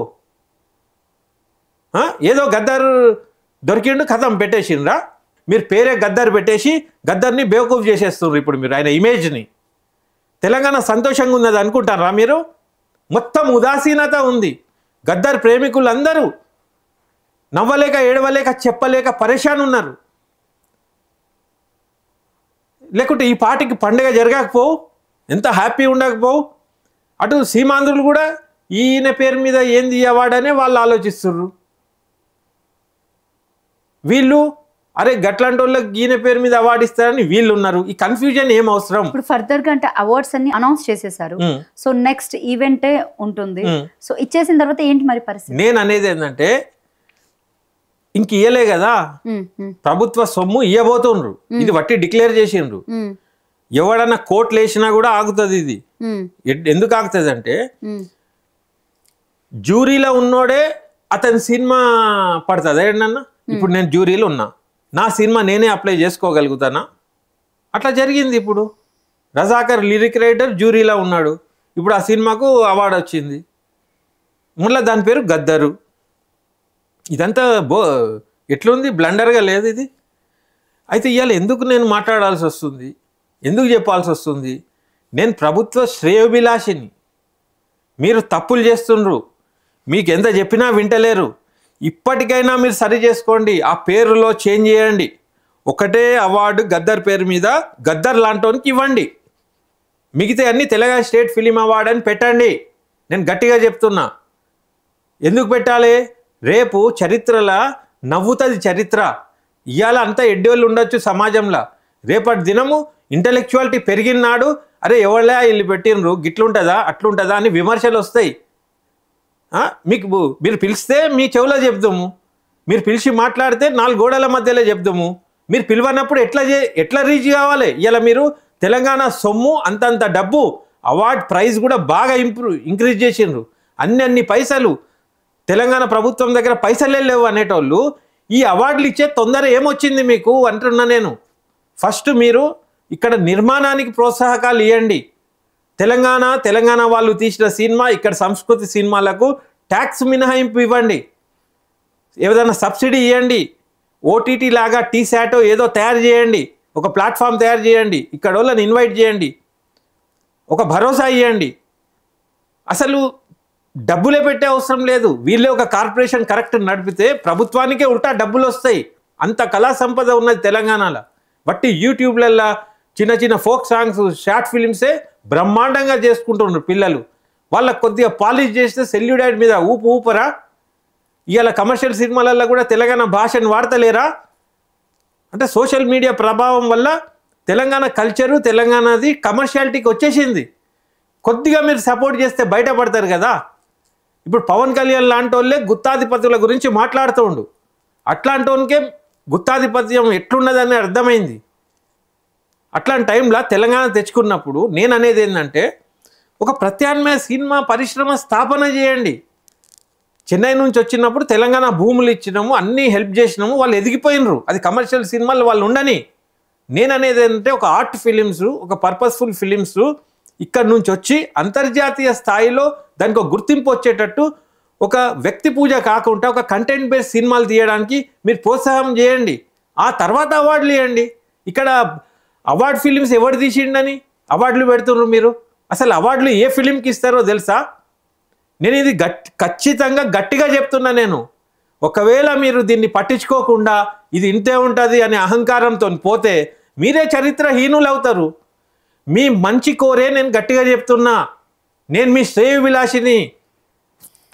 ఏదో గద్దర్ దొరికిండు కథం పెట్టేసిండ్రా? మీరు పేరే గద్దర్ పెట్టేసి గద్దర్ని బేవకూఫ్ చేసేస్తున్నారు. ఇప్పుడు మీరు ఆయన ఇమేజ్ని తెలంగాణ సంతోషంగా ఉన్నది అనుకుంటారా మీరు? మొత్తం ఉదాసీనత ఉంది. గద్దర్ ప్రేమికులు అందరూ నవ్వలేక, ఏడవలేక, చెప్పలేక పరేషాన్ ఉన్నారు. లేకుంటే ఈ పార్టీకి పండుగ జరగకపోవు. ఎంత హ్యాపీ ఉండకపోవు. అటు సీమాంధ్రులు కూడా ఈయన పేరు మీద ఏంది అవార్డు అనే వాళ్ళు ఆలోచిస్తుర్రు. వీళ్ళు అరే గట్లాంటి వాళ్ళకి ఈయన పేరు మీద అవార్డు ఇస్తారని వీళ్ళు ఉన్నారు. ఈ కన్ఫ్యూజన్ ఏం అవసరం? ఇప్పుడు ఫర్దర్ గా అంటే అవార్డ్స్ అన్ని అనౌన్స్ చేసేసారు. సో నెక్స్ట్ ఈవెంటే ఉంటుంది. సో ఇచ్చేసిన తర్వాత ఏంటి మరి పరిస్థితి? నేను అనేది ఏంటంటే ఇంక ఇయ్యలే కదా, ప్రభుత్వ సొమ్ము ఇయ్యబోతుండ్రు. ఇది వట్టి డిక్లేర్ చేసిండ్రు. ఎవడన్నా కోట్లు వేసినా కూడా ఆగుతుంది ఇది. ఎందుకు ఆగుతుంది అంటే జ్యూరీలో ఉన్నోడే అతని సినిమా పడుతుంది ఏంటన్నా. ఇప్పుడు నేను జ్యూరీలో ఉన్నా, నా సినిమా నేనే అప్లై చేసుకోగలుగుతానా? అట్లా జరిగింది. ఇప్పుడు రజాకర్ లిరిక్ రైటర్ జ్యూరీలో ఉన్నాడు. ఇప్పుడు ఆ సినిమాకు అవార్డు వచ్చింది. మళ్ళీ దాని పేరు గద్దరు. ఇదంతా ఎట్లుంది? బ్లండర్గా లేదు ఇది. అయితే ఇవాళ ఎందుకు నేను మాట్లాడాల్సి వస్తుంది, ఎందుకు చెప్పాల్సి వస్తుంది? నేను ప్రభుత్వ శ్రేయోభిలాషిని. మీరు తప్పులు చేస్తుండ్రు, మీకు ఎంత చెప్పినా వింటలేరు. ఇప్పటికైనా మీరు సరి చేసుకోండి, ఆ పేరులో చేంజ్ చేయండి. ఒకటే అవార్డు గద్దర్ పేరు మీద గద్దర్ లాంటోనికి ఇవ్వండి. మిగతా అన్ని తెలంగాణ స్టేట్ ఫిలిం అవార్డు అని పెట్టండి. నేను గట్టిగా చెప్తున్నా. ఎందుకు పెట్టాలి? రేపు చరిత్రలా నవ్వుతుంది చరిత్ర. ఇవాళ అంతా ఎడ్డోళ్ళు ఉండొచ్చు సమాజంలో, రేపటి దినము ఇంటలెక్చువాలిటీ పెరిగినాడు అరే ఎవళ్ళే వీళ్ళు పెట్టినరు గిట్లుంటుందా అట్లుంటుందా అని విమర్శలు వస్తాయి. మీకు మీరు పిలిస్తే మీ చెవులో చెప్దాము, మీరు పిలిచి మాట్లాడితే 4 గోడల మధ్యలో చెప్దాము. మీరు పిలవనప్పుడు ఎట్లా రీచ్ కావాలి? ఇలా మీరు తెలంగాణ సొమ్ము అంతంత డబ్బు, అవార్డ్ ప్రైజ్ కూడా బాగా ఇంక్రీజ్ చేసిండ్రు. అన్ని పైసలు తెలంగాణ ప్రభుత్వం దగ్గర పైసలే లేవు అనేటోళ్ళు ఈ అవార్డులు ఇచ్చే తొందర ఏమొచ్చింది మీకు అంటున్నా నేను. ఫస్ట్ మీరు ఇక్కడ నిర్మాణానికి ప్రోత్సాహకాలు ఇవ్వండి. తెలంగాణ వాళ్ళు తీసిన సినిమా, ఇక్కడ సంస్కృతి సినిమాలకు ట్యాక్స్ మినహాయింపు ఇవ్వండి, ఏదైనా సబ్సిడీ ఇవ్వండి. ఓటీటీ లాగా టీశాటో ఏదో తయారు చేయండి, ఒక ప్లాట్ఫామ్ తయారు చేయండి, ఇక్కడ వాళ్ళని ఇన్వైట్ చేయండి, ఒక భరోసా ఇవ్వండి. అసలు డబ్బులే పెట్టే అవసరం లేదు. వీళ్ళే ఒక కార్పొరేషన్ కరెక్ట్ నడిపితే ప్రభుత్వానికే ఉల్టా డబ్బులు వస్తాయి. అంత కళా సంపద ఉన్నది తెలంగాణలో. బట్టి యూట్యూబ్లల్లో చిన్న ఫోక్ సాంగ్స్, షార్ట్ ఫిలిమ్సే బ్రహ్మాండంగా చేసుకుంటున్నారు పిల్లలు. వాళ్ళకు కొద్దిగా పాలిష్ చేస్తే సెల్యూడైడ్ మీద ఊపరా? ఇవాళ కమర్షియల్ సినిమాలలో కూడా తెలంగాణ భాషను వాడతలేరా? అంటే సోషల్ మీడియా ప్రభావం వల్ల తెలంగాణ కల్చరు, తెలంగాణది కమర్షియాలిటీకి వచ్చేసింది. కొద్దిగా మీరు సపోర్ట్ చేస్తే బయటపడతారు కదా. ఇప్పుడు పవన్ కళ్యాణ్ లాంటి వాళ్ళే గుత్తాధిపతుల గురించి మాట్లాడుతూ ఉండు. అట్లాంటి వానికే గుత్తాధిపత్యం ఎట్లున్నదని అర్థమైంది. అట్లాంటి టైంలో తెలంగాణ తెచ్చుకున్నప్పుడు నేను అనేది ఏంటంటే ఒక ప్రత్యామ్నాయ సినిమా పరిశ్రమ స్థాపన చేయండి. చెన్నై నుంచి వచ్చినప్పుడు తెలంగాణ భూములు ఇచ్చినాము, అన్నీ హెల్ప్ చేసినాము, వాళ్ళు ఎదిగిపోయినరు. అది కమర్షియల్ సినిమాలు వాళ్ళు ఉండని. నేను అనేది ఏంటంటే ఒక ఆర్ట్ ఫిలిమ్స్, ఒక పర్పస్ఫుల్ ఫిలిమ్స్ ఇక్కడ నుంచి వచ్చి అంతర్జాతీయ స్థాయిలో దానికి ఒక గుర్తింపు వచ్చేటట్టు ఒక వ్యక్తి పూజ కాకుండా ఒక కంటెంట్ బేస్డ్ సినిమాలు తీయడానికి మీరు ప్రోత్సాహం చేయండి. ఆ తర్వాత అవార్డులు ఇవ్వండి. ఇక్కడ అవార్డు ఫిలిమ్స్ ఎవరు తీసిండని అవార్డులు పెడుతున్నారు మీరు. అసలు అవార్డులు ఏ ఫిలింకి ఇస్తారో తెలుసా? నేను ఇది ఖచ్చితంగా గట్టిగా చెప్తున్నా. నేను ఒకవేళ మీరు దీన్ని పట్టించుకోకుండా ఇది ఇంతే ఉంటుంది అనే అహంకారంతో పోతే మీరే చరిత్రహీనులు అవుతారు. మీ మంచి కోరే నేను గట్టిగా చెప్తున్నా. నేను మీ శ్రేయ విలాసిని.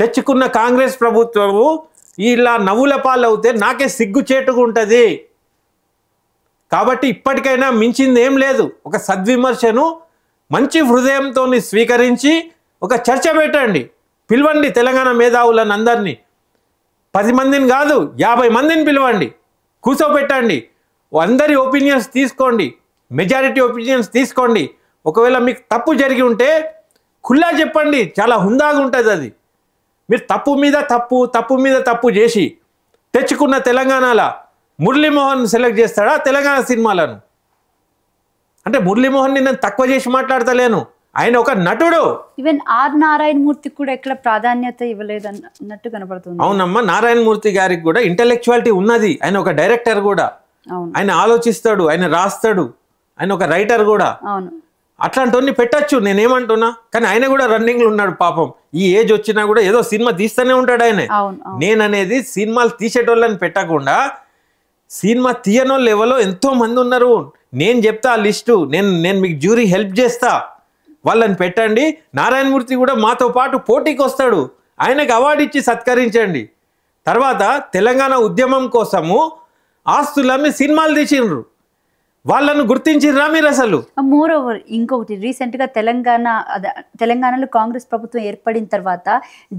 తెచ్చుకున్న కాంగ్రెస్ ప్రభుత్వము ఇలా నవ్వుల పాలు అవుతే నాకే సిగ్గుచేటుగా ఉంటుంది. కాబట్టి ఇప్పటికైనా మించింది ఏం లేదు. ఒక సద్విమర్శను మంచి హృదయంతో స్వీకరించి ఒక చర్చ పెట్టండి. పిలవండి తెలంగాణ మేధావులను అందరినీ. 10 మందిని కాదు 50 మందిని పిలవండి, కూర్చోబెట్టండి, అందరి ఒపీనియన్స్ తీసుకోండి, మెజారిటీ ఒపీనియన్స్ తీసుకోండి. ఒకవేళ మీకు తప్పు జరిగి ఉంటే ఖుల్లా చెప్పండి, చాలా హుందాగా ఉంటుంది అది. మీరు తప్పు మీద తప్పు చేసి తెచ్చుకున్న తెలంగాణలో మురళీమోహన్ సెలెక్ట్ చేస్తాడా తెలంగాణ సినిమాలను? అంటే మురళీమోహన్ని నేను తక్కువ చేసి మాట్లాడతలేను, ఆయన ఒక నటుడు. ఈవెన్ ఆర్ నారాయణ మూర్తి కూడా ఎక్కడ ప్రాధాన్యత ఇవ్వలేదు అన్నట్టు కనపడుతుంది. అవునమ్మా, నారాయణమూర్తి గారికి కూడా ఇంటెలెక్చువాలిటీ ఉన్నది. ఆయన ఒక డైరెక్టర్ కూడా, ఆయన ఆలోచిస్తాడు, ఆయన రాస్తాడు, ఆయన ఒక రైటర్ కూడా. అవును, అట్లాంటి పెట్టచ్చు, నేనేమంటున్నా. కానీ ఆయన కూడా రన్నింగ్లో ఉన్నాడు పాపం. ఈ ఏజ్ వచ్చినా కూడా ఏదో సినిమా తీస్తూనే ఉంటాడు ఆయన. నేననేది సినిమాలు తీసేటోళ్ళని పెట్టకుండా సినిమా తీయనోళ్ళు ఎవరో ఎంతో మంది ఉన్నారు. నేను చెప్తా ఆ లిస్టు, నేను మీకు జ్యూరీ హెల్ప్ చేస్తా. వాళ్ళని పెట్టండి, నారాయణమూర్తి కూడా మాతో పాటు పోటీకి వస్తాడు, ఆయనకు అవార్డు ఇచ్చి సత్కరించండి. తర్వాత తెలంగాణ ఉద్యమం కోసము ఆస్తులమ్మి సినిమాలు తీసిండ్రు, వాళ్ళను గుర్తించిర్రా మీరు అసలు? మోర్ ఓవర్ ఇంకొకటి, రీసెంట్గా తెలంగాణలో కాంగ్రెస్ ప్రభుత్వం ఏర్పడిన తర్వాత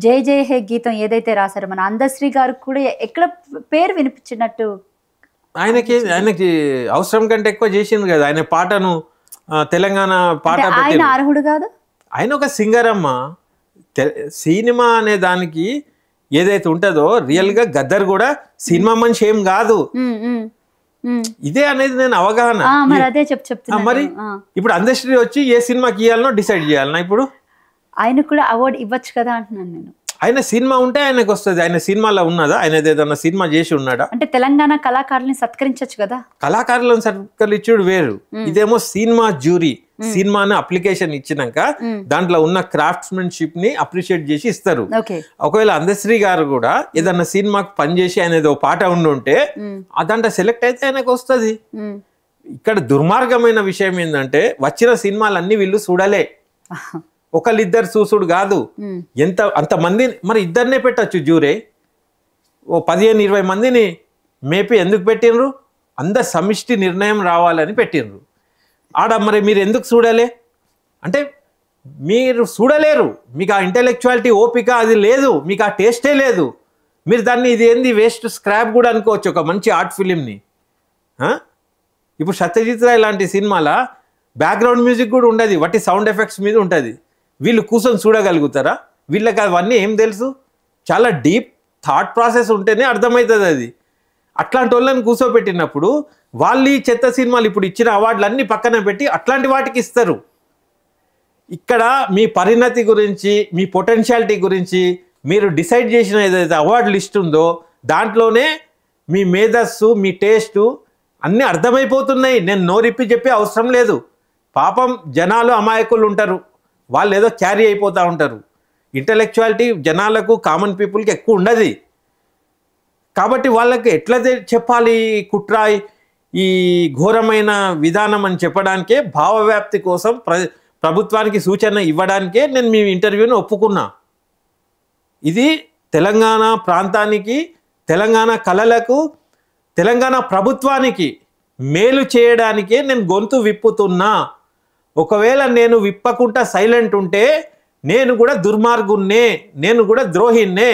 జై జై హే గీతం ఏదైతే రాశారో మన అందశ్రీ గారు కూడా ఎక్కడ పేరు వినిపించినట్టు, ఆయనకి అవసరం కంటే ఎక్కువ చేసింది కదా. ఆయన పాటను తెలంగాణ పాట ఆయన అర్హుడు కాదు, ఆయన ఒక సింగర్ అమ్మ. సినిమా అనే దానికి ఏదైతే ఉంటుందో రియల్గా గద్దర్ కూడా సినిమా మనిషి ఏం కాదు, ఇదే అనేది నేను అవగాహన. మరి ఇప్పుడు అందశ్రీ వచ్చి ఏ సినిమాకి ఇవ్వాలనో డిసైడ్ చేయాలన్నా? ఇప్పుడు ఆయన కూడా అవార్డు ఇవ్వచ్చు కదా అంటున్నాను నేను. ఆయన సినిమా ఉంటే ఆయనకు వస్తుంది. ఆయన సినిమాలో ఉన్నదా? ఆయన ఏదైనా సినిమా చేసి ఉన్నాడా? అంటే తెలంగాణ కళాకారులను సత్కరించచ్చు కదా. కళాకారులను సత్కరించుడు వేరు, ఇదేమో సినిమా జ్యూరీ సినిమాని అప్లికేషన్ ఇచ్చినాక దాంట్లో ఉన్న క్రాఫ్ట్స్మెన్షిప్ ని అప్రిషియేట్ చేసి ఇస్తారు. ఒకవేళ అందశ్రీ గారు కూడా ఏదన్నా సినిమాకు పనిచేసి ఆయన ఏదో పాట ఉండుంటే దాంట్లో సెలెక్ట్ అయితే ఆయనకు వస్తుంది. ఇక్కడ దుర్మార్గమైన విషయం ఏంటంటే వచ్చిన సినిమాలన్నీ వీళ్ళు చూడలే, ఒకళ్ళిద్దరు చూసుడు కాదు, అంతమంది. మరి ఇద్దరినే పెట్టచ్చు జ్యూరీ, ఓ 15-20 మందిని మేపి ఎందుకు పెట్టినరు? అందరు సమిష్టి నిర్ణయం రావాలని పెట్టినరు. ఆడ మరి మీరు ఎందుకు చూడలే అంటే మీరు చూడలేరు, మీకు ఆ ఇంటెలెక్చువాలిటీ ఓపిక అది లేదు, మీకు ఆ టేస్టే లేదు. మీరు దాన్ని ఇది ఏంది వేస్ట్ స్క్రాప్ కూడా అనుకోవచ్చు ఒక మంచి ఆర్ట్ ఫిలింని. ఇప్పుడు సత్యజిత్ రాయ్ లాంటి సినిమాల బ్యాక్గ్రౌండ్ మ్యూజిక్ కూడా ఉండదు, వాటి సౌండ్ ఎఫెక్ట్స్ మీద ఉంటుంది. వీళ్ళు కూర్చొని చూడగలుగుతారా? వీళ్ళకి అవన్నీ ఏం తెలుసు? చాలా డీప్ థాట్ ప్రాసెస్ ఉంటేనే అర్థమవుతుంది అది. అట్లాంటి వాళ్ళని కూర్చోబెట్టినప్పుడు వాళ్ళు ఈ చెత్త సినిమాలు ఇప్పుడు ఇచ్చిన అవార్డులు అన్నీ పక్కన పెట్టి అట్లాంటి వాటికి ఇస్తారు. ఇక్కడ మీ పరిణతి గురించి, మీ పొటెన్షియాలిటీ గురించి మీరు డిసైడ్ చేసిన ఏదైతే అవార్డు లిస్ట్ ఉందో దాంట్లోనే మీ మేధస్సు, మీ టేస్టు అన్నీ అర్థమైపోతున్నాయి. నేను నోరిప్పి చెప్పే అవసరం లేదు. పాపం జనాలు అమాయకులు ఉంటారు, వాళ్ళు ఏదో క్యారీ అయిపోతూ ఉంటారు. ఇంటలెక్చువాలిటీ జనాలకు, కామన్ పీపుల్కి ఎక్కువ ఉండదు. కాబట్టి వాళ్ళకి ఎట్లా చెప్పాలి కుట్ర, ఈ ఘోరమైన విధానం అని చెప్పడానికే, భావవ్యాప్తి కోసం ప్రభుత్వానికి సూచన ఇవ్వడానికే నేను మీ ఇంటర్వ్యూని ఒప్పుకున్నా. ఇది తెలంగాణ ప్రాంతానికి, తెలంగాణ కళలకు, తెలంగాణ ప్రభుత్వానికి మేలు చేయడానికే నేను గొంతు విప్పుతున్నా. ఒకవేళ నేను విప్పకుండా సైలెంట్ ఉంటే నేను కూడా దుర్మార్గున్నే, నేను కూడా ద్రోహిన్నే,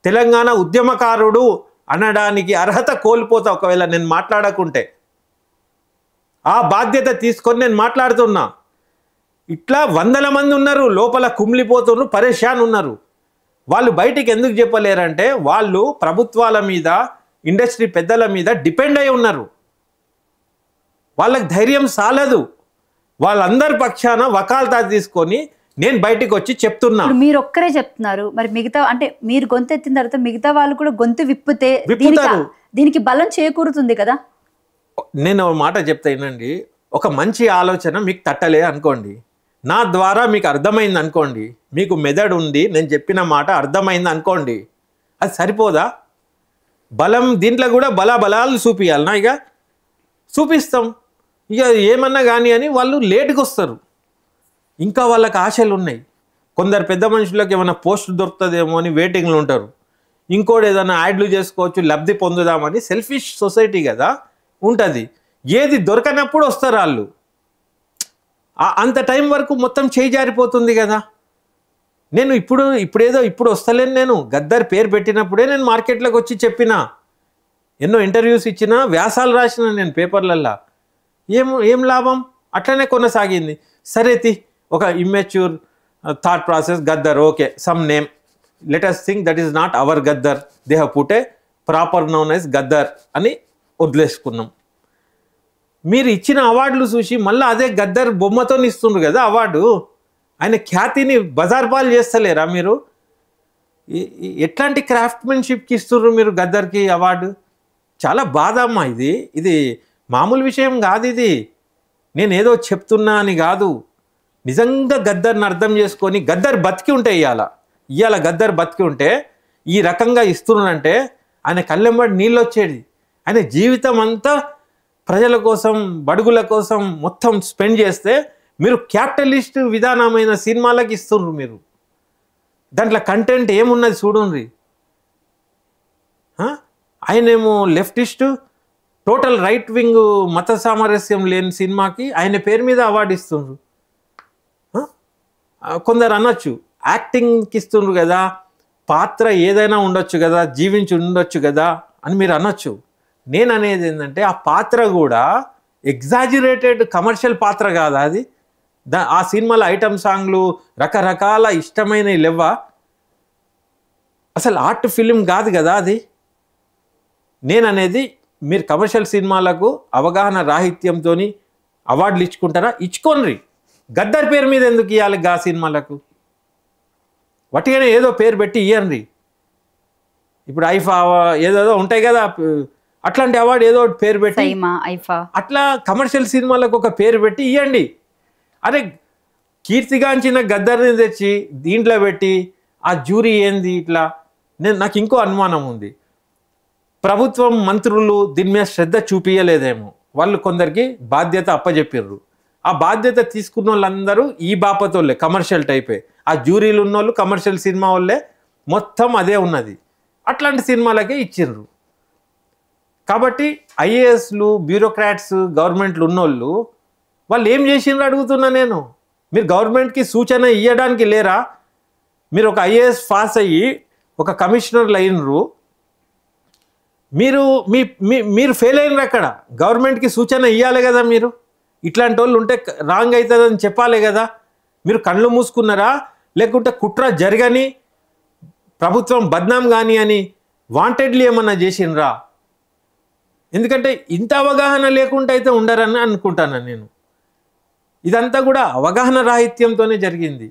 తెలంగాణ ఉద్యమకారుడు అనడానికి అర్హత కోల్పోతా ఒకవేళ నేను మాట్లాడకుంటే. ఆ బాధ్యత తీసుకొని నేను మాట్లాడుతున్నా. ఇట్లా 100 మంది ఉన్నారు లోపల కుమిలిపోతున్నారు, పరేషాన్ ఉన్నారు. వాళ్ళు బయటికి ఎందుకు చెప్పలేరంటే వాళ్ళు ప్రభుత్వాల మీద, ఇండస్ట్రీ పెద్దల మీద డిపెండ్ అయి ఉన్నారు. వాళ్ళకి ధైర్యం సాలదు. వాళ్ళందరి పక్షాన వకాల్తా తీసుకొని నేను బయటికి వచ్చి చెప్తున్నా. మీరు ఒక్కరే చెప్తున్నారు, మరి మిగతా అంటే మీరు గొంతు ఎత్తిన తర్వాత మిగతా వాళ్ళు కూడా గొంతు విప్పుతారు. దీనికి బలం చేకూరుతుంది కదా. నేను మాట చెప్తా వినండి. ఒక మంచి ఆలోచన మీకు తట్టలే అనుకోండి, నా ద్వారా మీకు అర్థమైంది అనుకోండి, మీకు మెదడు ఉంది, నేను చెప్పిన మాట అర్థమైంది అనుకోండి, అది సరిపోదా? బలం దీంట్లో కూడా బలాలు చూపియాలనా? ఇక చూపిస్తాం, ఇక ఏమన్నా కానీ అని వాళ్ళు లేట్గా వస్తారు. ఇంకా వాళ్ళకి ఆశలు ఉన్నాయి. కొందరు పెద్ద మనుషులకు ఏమైనా పోస్ట్ దొరుకుతుందేమో అని వెయిటింగ్లో ఉంటారు. ఇంకోటి ఏదైనా యాడ్లు చేసుకోవచ్చు, లబ్ధి పొందుదామని. సెల్ఫిష్ సొసైటీ కదా ఉంటుంది. ఏది దొరకనప్పుడు వస్తారు వాళ్ళు. అంత టైం వరకు మొత్తం చేయి జారిపోతుంది కదా. నేను ఇప్పుడు వస్తలేను. నేను గద్దర్ పేరు పెట్టినప్పుడే నేను మార్కెట్లోకి వచ్చి చెప్పిన, ఎన్నో ఇంటర్వ్యూస్ ఇచ్చిన, వ్యాసాలు రాసిన నేను పేపర్లల్లో. ఏం లాభం? అట్లనే కొనసాగింది. సరేతి ఒక immature thought process, Gaddar, okay, some name, let us think that is not our Gaddar, they have put a proper known as Gaddar అని వదిలేసుకున్నాం. మీరు ఇచ్చిన అవార్డులు చూసి మళ్ళీ అదే గద్దర్ బొమ్మతో ఇస్తుండ్రు కదా అవార్డు. ఆయన ఖ్యాతిని బజార్ పాలు చేస్తలేరా మీరు? ఎట్లాంటి క్రాఫ్ట్మెన్షిప్కి ఇస్తుర్రు మీరు గద్దర్కి అవార్డు? చాలా బాధ అమ్మా. ఇది మామూలు విషయం కాదు. ఇది నేనేదో చెప్తున్నా అని కాదు. నిజంగా గద్దర్ని అర్థం చేసుకొని, గద్దర్ బతికి ఉంటే ఇవాళ గద్దర్ బతికి ఉంటే ఈ రకంగా ఇస్తున్నానంటే ఆయన కళ్ళెంబడి నీళ్ళు వచ్చేది. ఆయన జీవితం అంతా ప్రజల కోసం, బడుగుల కోసం మొత్తం స్పెండ్ చేస్తే మీరు క్యాపిటలిస్ట్ విధానమైన సినిమాలకు ఇస్తున్నారు. మీరు దాంట్లో కంటెంట్ ఏమున్నది చూడండి. ఆయనేమో లెఫ్టిస్టు, టోటల్ రైట్ వింగ్ మత సామరస్యం లేని సినిమాకి ఆయన పేరు మీద అవార్డు ఇస్తుండ్రు. కొందరు అనొచ్చు యాక్టింగ్కి ఇస్తుండ్రు కదా, పాత్ర ఏదైనా ఉండొచ్చు కదా, జీవించి ఉండొచ్చు కదా అని మీరు అనొచ్చు. నేను అనేది ఏంటంటే ఆ పాత్ర కూడా ఎగ్జాజిరేటెడ్ కమర్షియల్ పాత్ర కాదా అది? ఆ సినిమాలో ఐటమ్ సాంగ్లు రకరకాల ఇష్టమైనవి లేవా? అసలు ఆర్ట్ ఫిలిం కాదు కదా అది. నేను అనేది మీరు కమర్షియల్ సినిమాలకు అవగాహన రాహిత్యంతో అవార్డులు ఇచ్చుకుంటారా? ఇచ్చుకోండి. గద్దర్ పేరు మీద ఎందుకు ఇవ్వాలి గా సినిమాలకు? వాటిగానే ఏదో పేరు పెట్టి ఇవ్వండి. ఇప్పుడు ఐఫా ఏదో ఉంటాయి కదా, అట్లాంటి అవార్డు ఏదో పేరు పెట్టి అట్లా కమర్షియల్ సినిమాలకు ఒక పేరు పెట్టి ఇవ్వండి. అరే కీర్తిగాంచిన గద్దర్ని తెచ్చి దీంట్లో పెట్టి ఆ జ్యూరీ ఏంది ఇట్లా? నాకు ఇంకో అనుమానం ఉంది. ప్రభుత్వం మంత్రులు దీని మీద శ్రద్ధ చూపించలేదేమో. వాళ్ళు కొందరికి బాధ్యత అప్పచెప్పిర్రు. ఆ బాధ్యత తీసుకున్న వాళ్ళందరూ ఈ బాపతోళ్ళే, కమర్షియల్ టైపే. ఆ జ్యూరీలు ఉన్నోళ్ళు కమర్షియల్ సినిమా వాళ్ళే, మొత్తం అదే ఉన్నది. అట్లాంటి సినిమాలకే ఇచ్చిర్రు. కాబట్టి ఐఏఎస్లు, బ్యూరోక్రాట్స్, గవర్నమెంట్లు ఉన్నోళ్ళు వాళ్ళు ఏం చేసిండ్రు అడుగుతున్నా నేను. మీరు గవర్నమెంట్కి సూచన ఇవ్వడానికి లేరా? మీరు ఒక ఐఏఎస్ పాస్ అయ్యి ఒక కమిషనర్లు అయినరు, మీరు ఫెయిల్ అయినరు. అక్కడ గవర్నమెంట్కి సూచన ఇవ్వాలి కదా. మీరు ఇట్లాంటి వాళ్ళు ఉంటే రాంగ్ అవుతుందని చెప్పాలి కదా. మీరు కళ్ళు మూసుకున్నారా? లేకుంటే కుట్ర జరగని, ప్రభుత్వం బద్నాం కానీ అని వాంటెడ్లీ ఏమన్నా చేసిండ్రా? ఎందుకంటే ఇంత అవగాహన లేకుండా అయితే ఉండరని అనుకుంటాను నేను. ఇదంతా కూడా అవగాహన రాహిత్యంతోనే జరిగింది.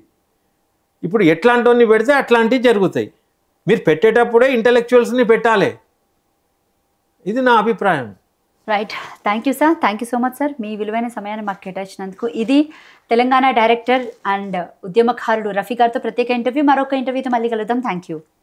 ఇప్పుడు ఎట్లాంటివన్నీ పెడితే అట్లాంటివి జరుగుతాయి. మీరు పెట్టేటప్పుడే ఇంటలెక్చువల్స్ని పెట్టాలి. ఇది నా అభిప్రాయం. Right. Thank you sir. Thank you so much sir, మీ విలువైన సమయాన్ని మాకు కేటాయించినందుకు. ఇది తెలంగాణ డైరెక్టర్ అండ్ ఉద్యమకారుడు రఫీ గారితో ప్రత్యేక ఇంటర్వ్యూ. మరొక ఇంటర్వ్యూతో మళ్ళీ కలుద్దాం. Thank you.